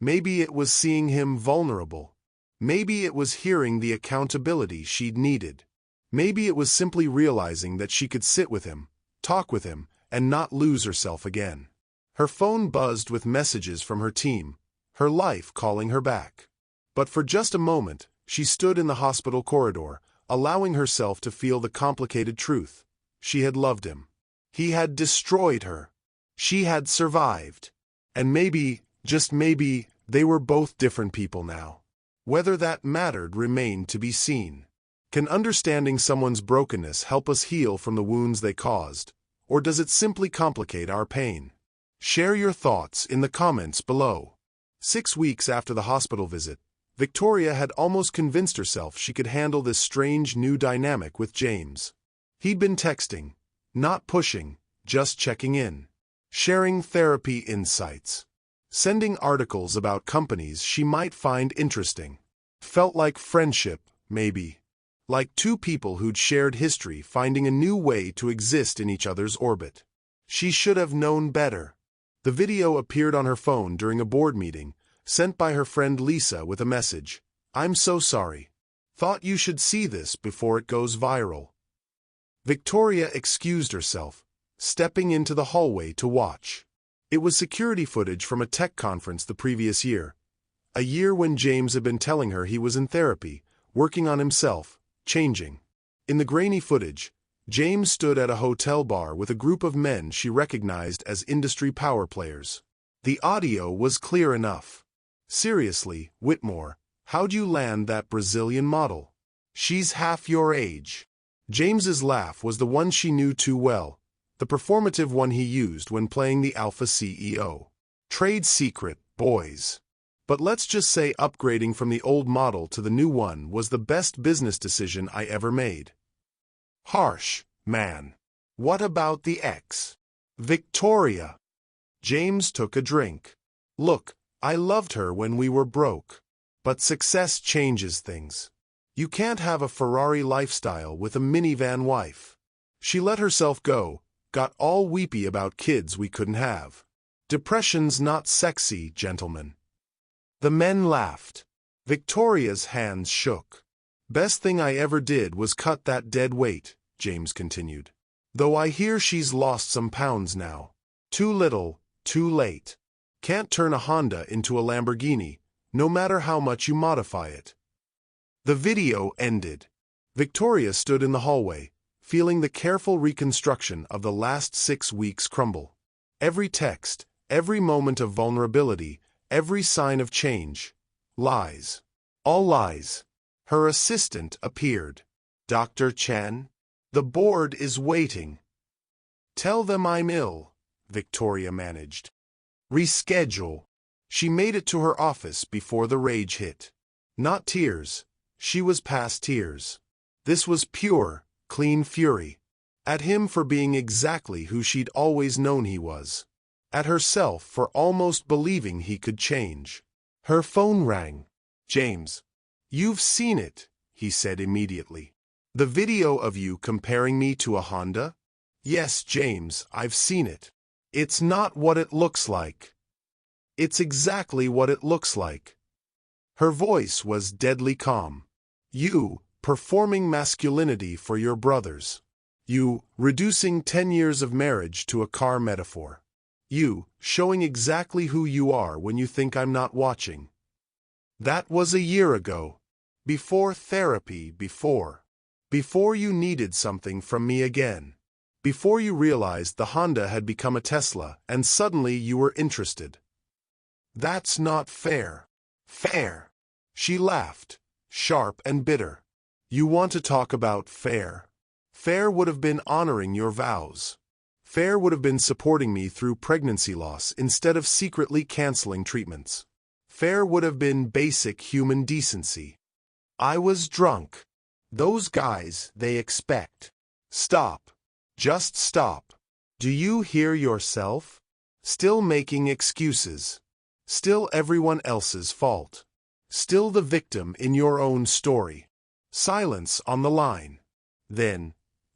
Maybe it was seeing him vulnerable. Maybe it was hearing the accountability she'd needed. Maybe it was simply realizing that she could sit with him, talk with him, and not lose herself again. Her phone buzzed with messages from her team, her life calling her back. But for just a moment, she stood in the hospital corridor, allowing herself to feel the complicated truth. She had loved him. He had destroyed her. She had survived. And maybe, just maybe, they were both different people now. Whether that mattered remained to be seen. Can understanding someone's brokenness help us heal from the wounds they caused, or does it simply complicate our pain? Share your thoughts in the comments below. 6 weeks after the hospital visit, Victoria had almost convinced herself she could handle this strange new dynamic with James. He'd been texting, not pushing, just checking in, sharing therapy insights, sending articles about companies she might find interesting. Felt like friendship, maybe. Like two people who'd shared history finding a new way to exist in each other's orbit. She should have known better. The video appeared on her phone during a board meeting, sent by her friend Lisa with a message. I'm so sorry. Thought you should see this before it goes viral. Victoria excused herself, stepping into the hallway to watch. It was security footage from a tech conference the previous year. A year when James had been telling her he was in therapy, working on himself, changing. In the grainy footage, James stood at a hotel bar with a group of men she recognized as industry power players. The audio was clear enough. Seriously, Whitmore, how'd you land that Brazilian model? She's half your age. James's laugh was the one she knew too well, the performative one he used when playing the alpha CEO. Trade secret, boys. But let's just say upgrading from the old model to the new one was the best business decision I ever made. Harsh, man. What about the ex? Victoria. James took a drink. Look, I loved her when we were broke. But success changes things. You can't have a Ferrari lifestyle with a minivan wife. She let herself go, got all weepy about kids we couldn't have. Depression's not sexy, gentlemen. The men laughed. Victoria's hands shook. Best thing I ever did was cut that dead weight, James continued. Though I hear she's lost some pounds now. Too little, too late. Can't turn a Honda into a Lamborghini, no matter how much you modify it. The video ended. Victoria stood in the hallway, feeling the careful reconstruction of the last 6 weeks crumble. Every text, every moment of vulnerability, every sign of change. Lies. All lies. Her assistant appeared. Dr. Chen? The board is waiting. Tell them I'm ill, Victoria managed. Reschedule. She made it to her office before the rage hit. Not tears. She was past tears. This was pure, clean fury. At him for being exactly who she'd always known he was. At herself for almost believing he could change. Her phone rang. James. You've seen it, he said immediately. The video of you comparing me to a Honda? Yes, James, I've seen it. It's not what it looks like. It's exactly what it looks like. Her voice was deadly calm. You, performing masculinity for your brothers. You, reducing 10 years of marriage to a car metaphor. You, showing exactly who you are when you think I'm not watching. That was a year ago. Before therapy, before you needed something from me again. Before you realized the Honda had become a Tesla and suddenly you were interested. That's not fair. Fair. She laughed, sharp and bitter. You want to talk about fair? Fair would have been honoring your vows. Fair would have been supporting me through pregnancy loss instead of secretly canceling treatments. Fair would have been basic human decency. I was drunk. Those guys, they expect. Stop. Just stop. Do you hear yourself? Still making excuses. Still everyone else's fault. Still the victim in your own story. Silence on the line. Then,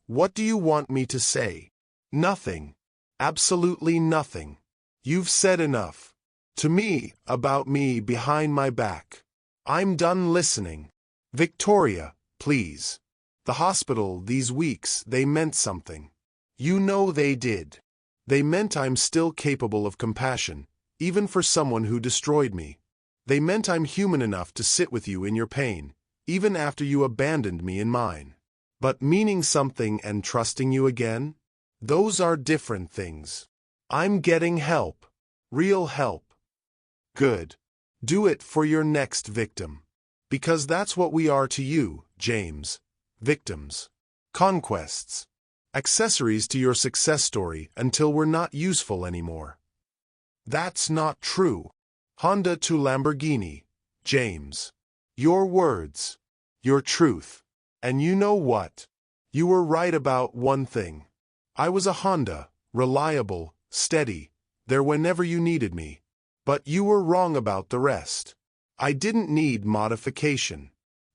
what do you want me to say? Nothing. Absolutely nothing. You've said enough. To me, about me behind my back. I'm done listening. Victoria, please. The hospital, these weeks, they meant something. You know they did. They meant I'm still capable of compassion, even for someone who destroyed me. They meant I'm human enough to sit with you in your pain, even after you abandoned me in mine. But meaning something and trusting you again? Those are different things. I'm getting help. Real help. Good. Do it for your next victim. Because that's what we are to you, James. Victims. Conquests. Accessories to your success story until we're not useful anymore. That's not true. Honda to Lamborghini, James. Your words. Your truth. And you know what? You were right about one thing. I was a Honda, reliable, steady, there whenever you needed me. But you were wrong about the rest. I didn't need modification.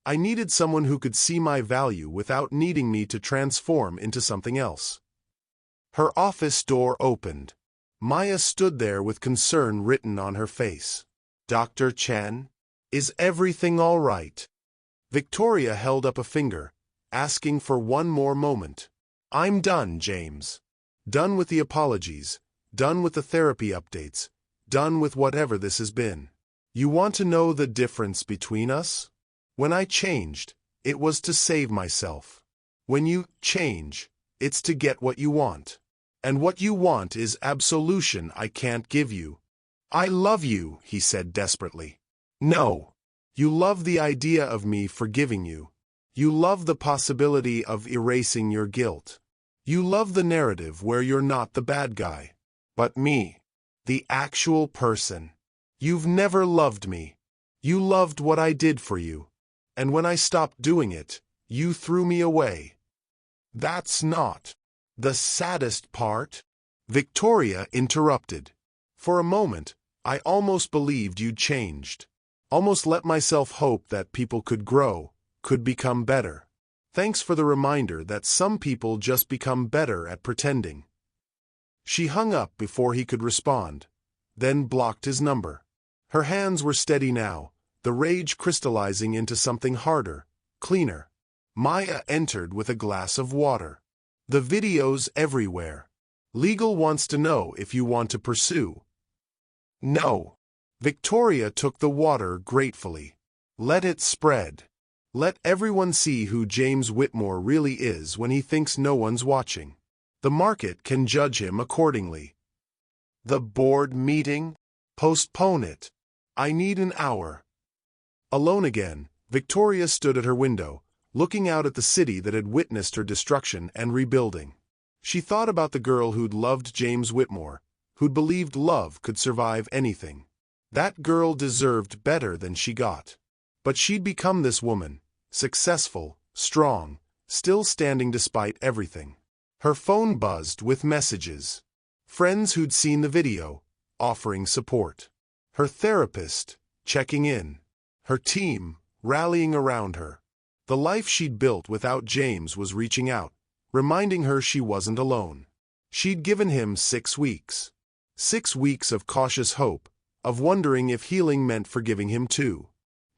I needed someone who could see my value without needing me to transform into something else. Her office door opened. Maya stood there with concern written on her face. Dr. Chen? Is everything all right? Victoria held up a finger, asking for one more moment. I'm done, James. Done with the apologies, done with the therapy updates, done with whatever this has been. You want to know the difference between us? When I changed, it was to save myself. When you change, it's to get what you want. And what you want is absolution I can't give you. I love you, he said desperately. No. You love the idea of me forgiving you. You love the possibility of erasing your guilt. You love the narrative where you're not the bad guy. But me, the actual person. You've never loved me. You loved what I did for you. And when I stopped doing it, you threw me away. That's not the saddest part. Victoria interrupted. For a moment, I almost believed you'd changed. Almost let myself hope that people could grow, could become better. Thanks for the reminder that some people just become better at pretending. She hung up before he could respond, then blocked his number. Her hands were steady now, the rage crystallizing into something harder, cleaner. Maya entered with a glass of water. The video's everywhere. Legal wants to know if you want to pursue. No. Victoria took the water gratefully. Let it spread. Let everyone see who James Whitmore really is when he thinks no one's watching. The market can judge him accordingly. The board meeting? Postpone it. I need an hour. Alone again, Victoria stood at her window, looking out at the city that had witnessed her destruction and rebuilding. She thought about the girl who'd loved James Whitmore, who'd believed love could survive anything. That girl deserved better than she got. But she'd become this woman, successful, strong, still standing despite everything. Her phone buzzed with messages. Friends who'd seen the video, offering support. Her therapist, checking in. Her team, rallying around her. The life she'd built without James was reaching out, reminding her she wasn't alone. She'd given him 6 weeks. 6 weeks of cautious hope, of wondering if healing meant forgiving him too.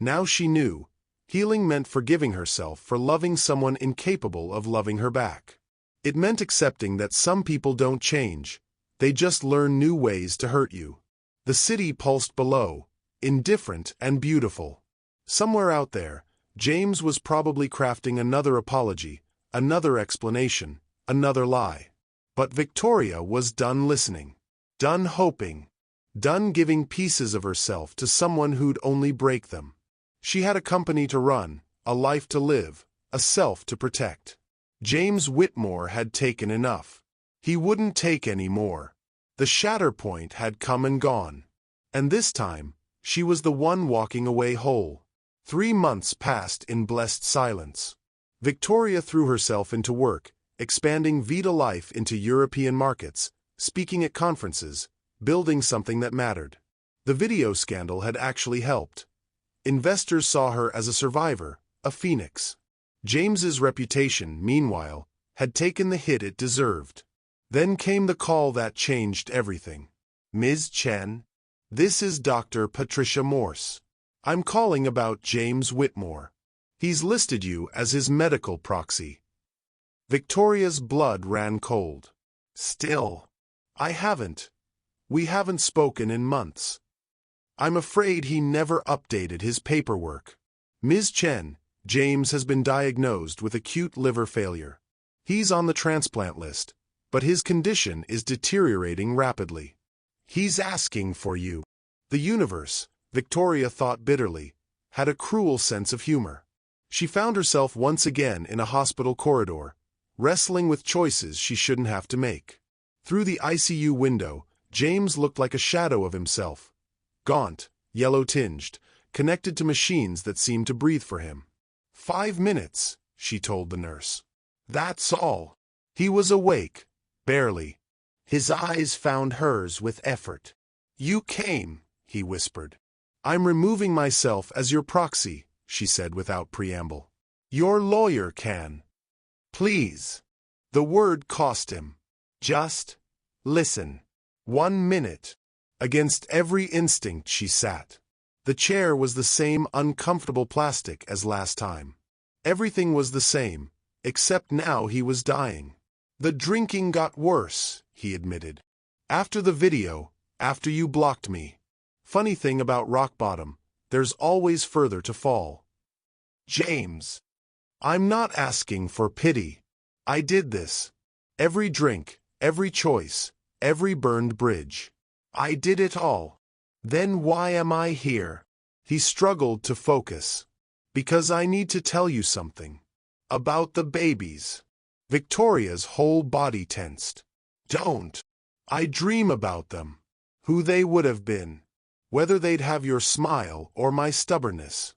Now she knew, healing meant forgiving herself for loving someone incapable of loving her back. It meant accepting that some people don't change, they just learn new ways to hurt you. The city pulsed below, indifferent and beautiful. Somewhere out there, James was probably crafting another apology, another explanation, another lie. But Victoria was done listening, done hoping, done giving pieces of herself to someone who'd only break them. She had a company to run, a life to live, a self to protect. James Whitmore had taken enough. He wouldn't take any more. The shatter point had come and gone. And this time, she was the one walking away whole. 3 months passed in blessed silence. Victoria threw herself into work, expanding Vita Life into European markets, speaking at conferences, building something that mattered. The video scandal had actually helped. Investors saw her as a survivor, a phoenix. James's reputation, meanwhile, had taken the hit it deserved. Then came the call that changed everything. "Ms. Chen, this is Dr. Patricia Morse. I'm calling about James Whitmore. He's listed you as his medical proxy." Victoria's blood ran cold. "Still, I haven't. We haven't spoken in months. I'm afraid he never updated his paperwork. Ms. Chen, James has been diagnosed with acute liver failure. He's on the transplant list, but his condition is deteriorating rapidly. He's asking for you." The universe, Victoria thought bitterly, had a cruel sense of humor. She found herself once again in a hospital corridor, wrestling with choices she shouldn't have to make. Through the ICU window, James looked like a shadow of himself. Gaunt, yellow-tinged, connected to machines that seemed to breathe for him. 5 minutes, she told the nurse. That's all. He was awake, barely. His eyes found hers with effort. "You came," he whispered. "I'm removing myself as your proxy," she said without preamble. "Your lawyer can." "Please." The word cost him. "Just listen. 1 minute." Against every instinct she sat. The chair was the same uncomfortable plastic as last time. Everything was the same, except now he was dying. "The drinking got worse," he admitted. "After the video, after you blocked me. Funny thing about rock bottom, there's always further to fall." "James, I'm not asking for pity. I did this. Every drink, every choice, every burned bridge. I did it all. Then why am I here?" He struggled to focus. "Because I need to tell you something. About the babies." Victoria's whole body tensed. "Don't. I dream about them. Who they would have been. Whether they'd have your smile or my stubbornness.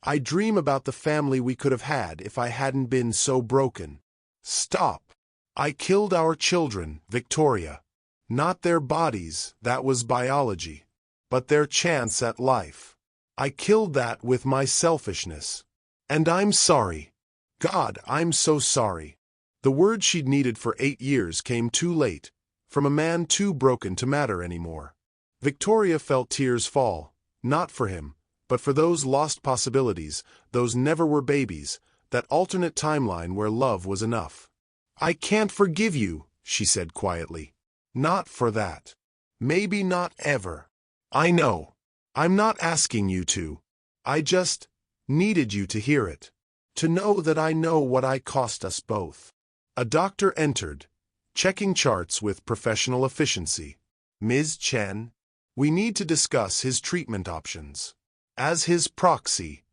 I dream about the family we could have had if I hadn't been so broken." "Stop. I killed our children, Victoria. Not their bodies, that was biology. But their chance at life. I killed that with my selfishness. And I'm sorry. God, I'm so sorry." The word she'd needed for 8 years came too late, from a man too broken to matter anymore. Victoria felt tears fall, not for him, but for those lost possibilities, those never-were-babies, that alternate timeline where love was enough. "I can't forgive you," she said quietly. "Not for that. Maybe not ever. I know. I'm not asking you to. I just needed you to hear it. To know that I know what I cost us both." A doctor entered, checking charts with professional efficiency. "Ms. Chen, we need to discuss his treatment options. As his proxy."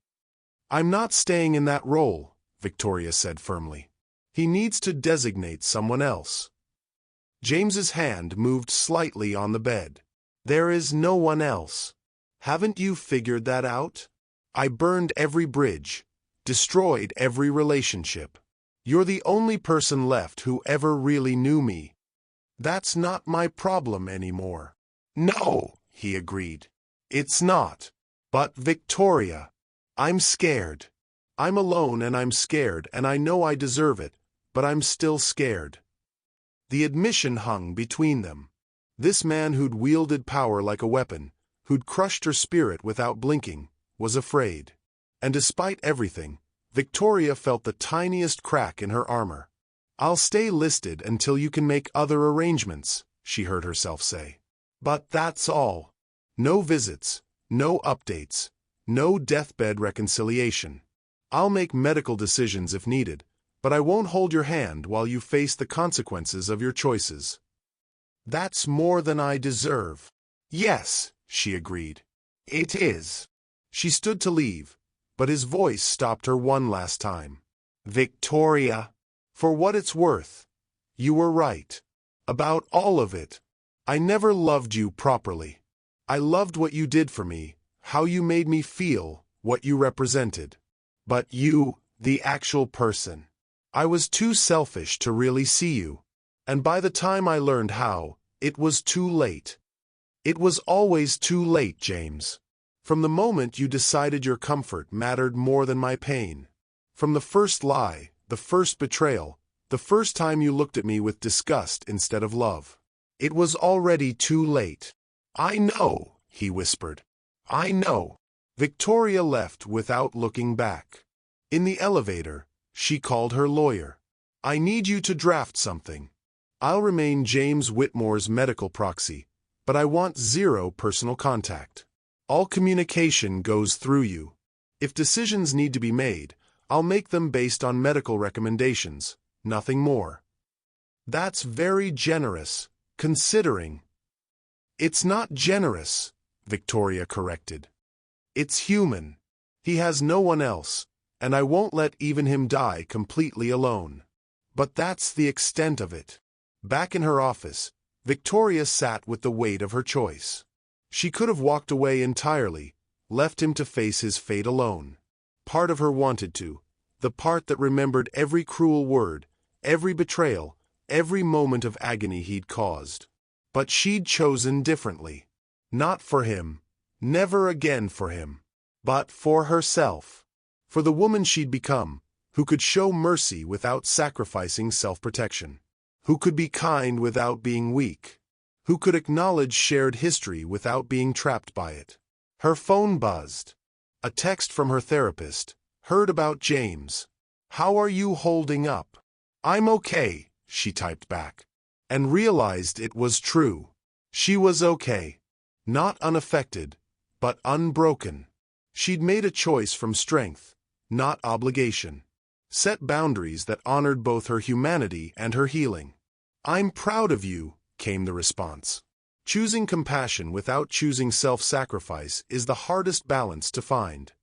"I'm not staying in that role," Victoria said firmly. "He needs to designate someone else." James's hand moved slightly on the bed. "There is no one else. Haven't you figured that out? I burned every bridge, destroyed every relationship. You're the only person left who ever really knew me. That's not my problem anymore." "No," he agreed. "It's not. But Victoria, I'm scared. I'm alone and I'm scared and I know I deserve it, but I'm still scared." The admission hung between them. This man who'd wielded power like a weapon, who'd crushed her spirit without blinking, was afraid. And despite everything, Victoria felt the tiniest crack in her armor. "I'll stay listed until you can make other arrangements," she heard herself say. But that's all. No visits, no updates, no deathbed reconciliation. I'll make medical decisions if needed, but I won't hold your hand while you face the consequences of your choices." "That's more than I deserve." "Yes," she agreed. "It is." She stood to leave, but his voice stopped her one last time. "Victoria, for what it's worth, you were right. About all of it. I never loved you properly. I loved what you did for me, how you made me feel, what you represented. But you, the actual person. I was too selfish to really see you. And by the time I learned how, it was too late. It was always too late, James. From the moment you decided your comfort mattered more than my pain. From the first lie, the first betrayal, the first time you looked at me with disgust instead of love. It was already too late." "I know," he whispered. "I know." Victoria left without looking back. In the elevator, she called her lawyer. "I need you to draft something. I'll remain James Whitmore's medical proxy, but I want zero personal contact. All communication goes through you. If decisions need to be made, I'll make them based on medical recommendations, nothing more." "That's very generous, considering." "It's not generous," Victoria corrected. "It's human. He has no one else, and I won't let even him die completely alone. But that's the extent of it." Back in her office, Victoria sat with the weight of her choice. She could have walked away entirely, left him to face his fate alone. Part of her wanted to, the part that remembered every cruel word, every betrayal, every moment of agony he'd caused. But she'd chosen differently. Not for him, never again for him, but for herself. For the woman she'd become, who could show mercy without sacrificing self-protection. Who could be kind without being weak. Who could acknowledge shared history without being trapped by it. Her phone buzzed. A text from her therapist. "Heard about James. How are you holding up?" "I'm okay," she typed back. And realized it was true. She was okay. Not unaffected, but unbroken. She'd made a choice from strength, not obligation. Set boundaries that honored both her humanity and her healing. "I'm proud of you," came the response. Choosing compassion without choosing self-sacrifice is the hardest balance to find.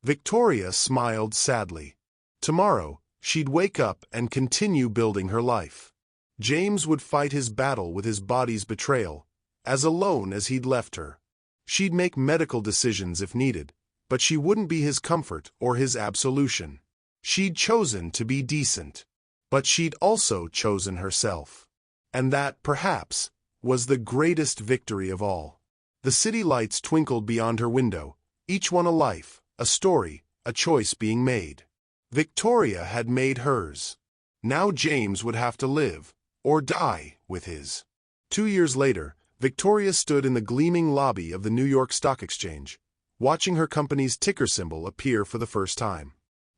Victoria smiled sadly. Tomorrow, she'd wake up and continue building her life. James would fight his battle with his body's betrayal, as alone as he'd left her. She'd make medical decisions if needed, but she wouldn't be his comfort or his absolution. She'd chosen to be decent, but she'd also chosen herself. And that, perhaps, was the greatest victory of all. The city lights twinkled beyond her window, each one a life, a story, a choice being made. Victoria had made hers. Now James would have to live, or die, with his. 2 years later, Victoria stood in the gleaming lobby of the New York Stock Exchange, watching her company's ticker symbol appear for the first time.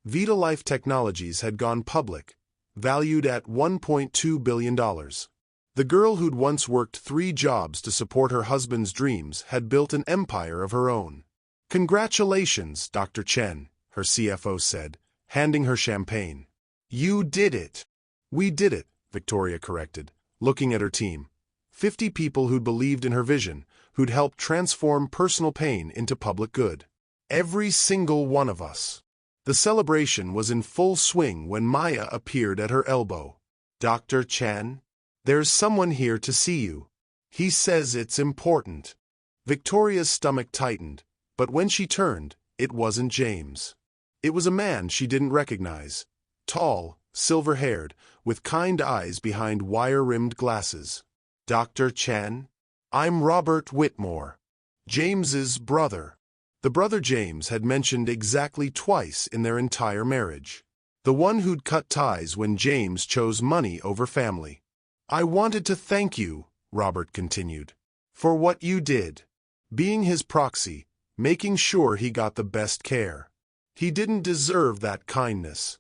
Vita Life Technologies had gone public, valued at $1.2 billion. The girl who'd once worked 3 jobs to support her husband's dreams had built an empire of her own. "Congratulations, Dr. Chen," her CFO said, handing her champagne. "You did it." "We did it," Victoria corrected, looking at her team. 50 people who'd believed in her vision, who'd helped transform personal pain into public good. Every single one of us. The celebration was in full swing when Maya appeared at her elbow. "Dr. Chen, there's someone here to see you. He says it's important." Victoria's stomach tightened, but when she turned, it wasn't James. It was a man she didn't recognize. Tall, silver-haired, with kind eyes behind wire-rimmed glasses. "Dr. Chen, I'm Robert Whitmore, James's brother." The brother James had mentioned exactly twice in their entire marriage. The one who'd cut ties when James chose money over family. "I wanted to thank you," Robert continued, "for what you did. Being his proxy, making sure he got the best care. He didn't deserve that kindness."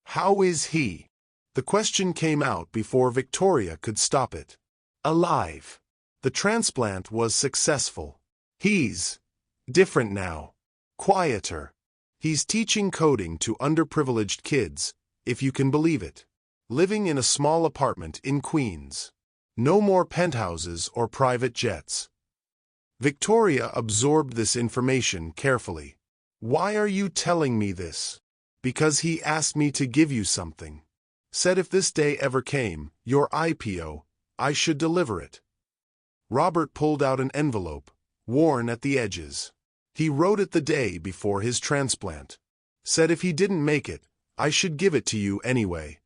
"How is he?" The question came out before Victoria could stop it. "Alive. The transplant was successful. He's different now. Quieter. He's teaching coding to underprivileged kids, if you can believe it. Living in a small apartment in Queens. No more penthouses or private jets. Victoria absorbed this information carefully. Why are you telling me this? Because he asked me to give you something. Said if this day ever came, your IPO, I should deliver it. Robert pulled out an envelope, worn at the edges. He wrote it the day before his transplant. Said if he didn't make it, I should give it to you anyway.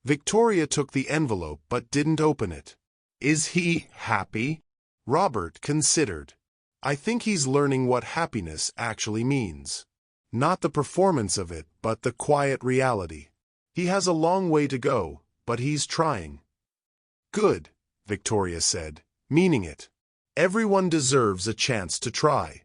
Victoria took the envelope but didn't open it. Is he happy? Robert considered. I think he's learning what happiness actually means. Not the performance of it, but the quiet reality. He has a long way to go, but he's trying. Good, Victoria said, meaning it. Everyone deserves a chance to try.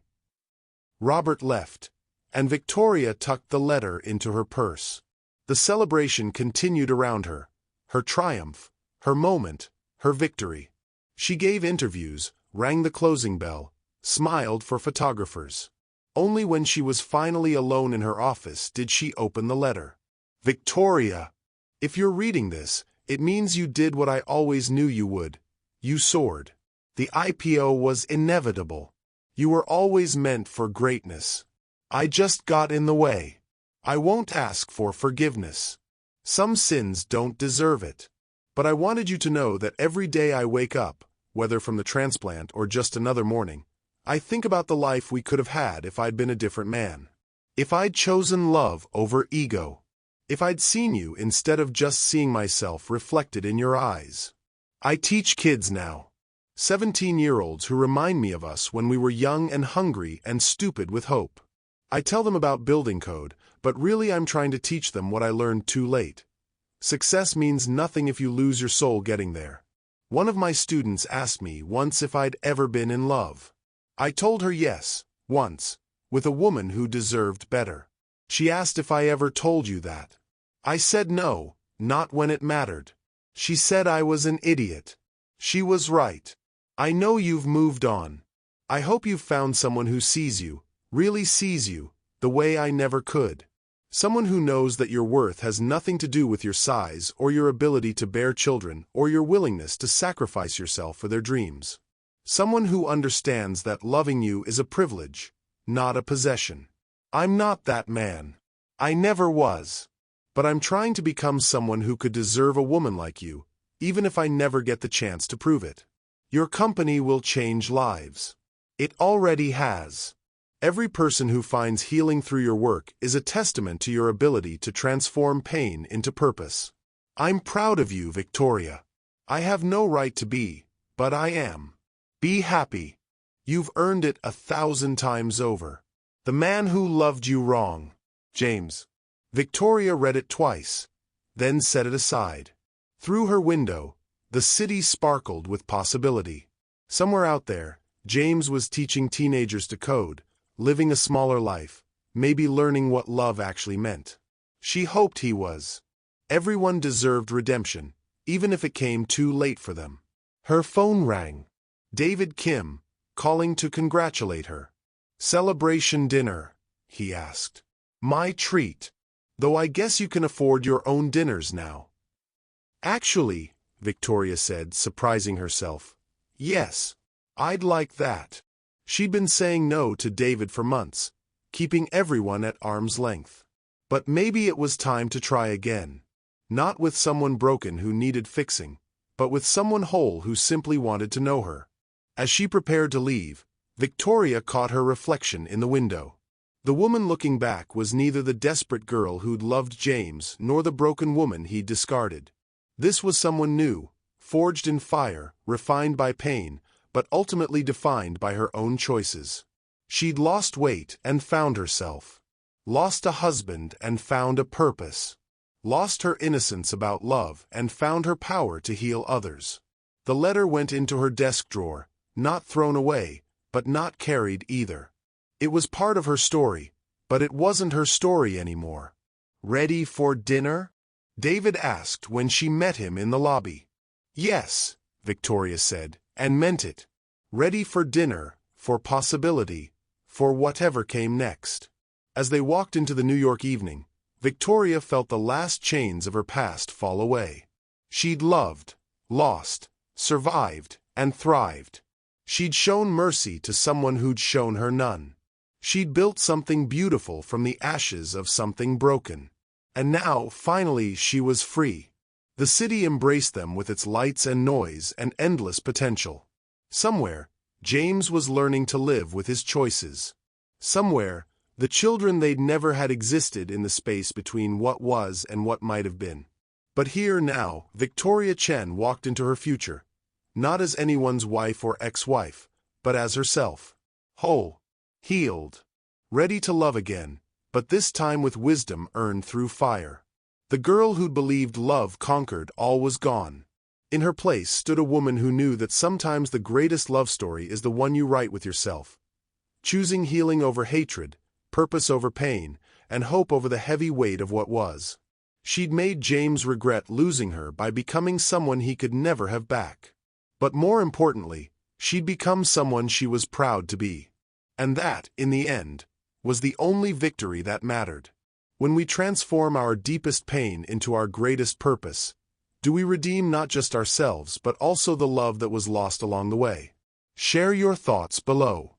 Robert left, and Victoria tucked the letter into her purse. The celebration continued around her. Her triumph, her moment, her victory. She gave interviews, rang the closing bell, smiled for photographers. Only when she was finally alone in her office did she open the letter. Victoria, if you're reading this, it means you did what I always knew you would. You soared. The IPO was inevitable. You were always meant for greatness. I just got in the way. I won't ask for forgiveness. Some sins don't deserve it. But I wanted you to know that every day I wake up, whether from the transplant or just another morning, I think about the life we could have had if I'd been a different man. If I'd chosen love over ego. If I'd seen you instead of just seeing myself reflected in your eyes. I teach kids now. 17-year-olds who remind me of us when we were young and hungry and stupid with hope. I tell them about building code, but really I'm trying to teach them what I learned too late. Success means nothing if you lose your soul getting there. One of my students asked me once if I'd ever been in love. I told her yes, once, with a woman who deserved better. She asked if I ever told you that. I said no, not when it mattered. She said I was an idiot. She was right. I know you've moved on. I hope you've found someone who sees you, really sees you, the way I never could. Someone who knows that your worth has nothing to do with your size or your ability to bear children or your willingness to sacrifice yourself for their dreams. Someone who understands that loving you is a privilege, not a possession. I'm not that man. I never was. But I'm trying to become someone who could deserve a woman like you, even if I never get the chance to prove it. Your company will change lives. It already has. Every person who finds healing through your work is a testament to your ability to transform pain into purpose. I'm proud of you, Victoria. I have no right to be, but I am. Be happy. You've earned it 1,000 times over. The man who loved you wrong. James. Victoria read it twice, then set it aside. Through her window, the city sparkled with possibility. Somewhere out there, James was teaching teenagers to code, living a smaller life, maybe learning what love actually meant. She hoped he was. Everyone deserved redemption, even if it came too late for them. Her phone rang. David Kim, calling to congratulate her. Celebration dinner, he asked. My treat. Though I guess you can afford your own dinners now. Actually, Victoria said, surprising herself. Yes, I'd like that. She'd been saying no to David for months, keeping everyone at arm's length. But maybe it was time to try again. Not with someone broken who needed fixing, but with someone whole who simply wanted to know her. As she prepared to leave, Victoria caught her reflection in the window. The woman looking back was neither the desperate girl who'd loved James nor the broken woman he'd discarded. This was someone new, forged in fire, refined by pain, but ultimately defined by her own choices. She'd lost weight and found herself. Lost a husband and found a purpose. Lost her innocence about love and found her power to heal others. The letter went into her desk drawer, not thrown away, but not carried either. It was part of her story, but it wasn't her story anymore. Ready for dinner? David asked when she met him in the lobby. Yes, Victoria said, and meant it. Ready for dinner, for possibility, for whatever came next. As they walked into the New York evening, Victoria felt the last chains of her past fall away. She'd loved, lost, survived, and thrived. She'd shown mercy to someone who'd shown her none. She'd built something beautiful from the ashes of something broken. And now, finally, she was free. The city embraced them with its lights and noise and endless potential. Somewhere, James was learning to live with his choices. Somewhere, the children they'd never had existed in the space between what was and what might have been. But here now, Victoria Chen walked into her future, not as anyone's wife or ex-wife, but as herself. Whole, healed, ready to love again, but this time with wisdom earned through fire. The girl who'd believed love conquered all was gone. In her place stood a woman who knew that sometimes the greatest love story is the one you write with yourself. Choosing healing over hatred, purpose over pain, and hope over the heavy weight of what was. She'd made James regret losing her by becoming someone he could never have back. But more importantly, she'd become someone she was proud to be. And that, in the end, was the only victory that mattered. When we transform our deepest pain into our greatest purpose, do we redeem not just ourselves but also the love that was lost along the way? Share your thoughts below.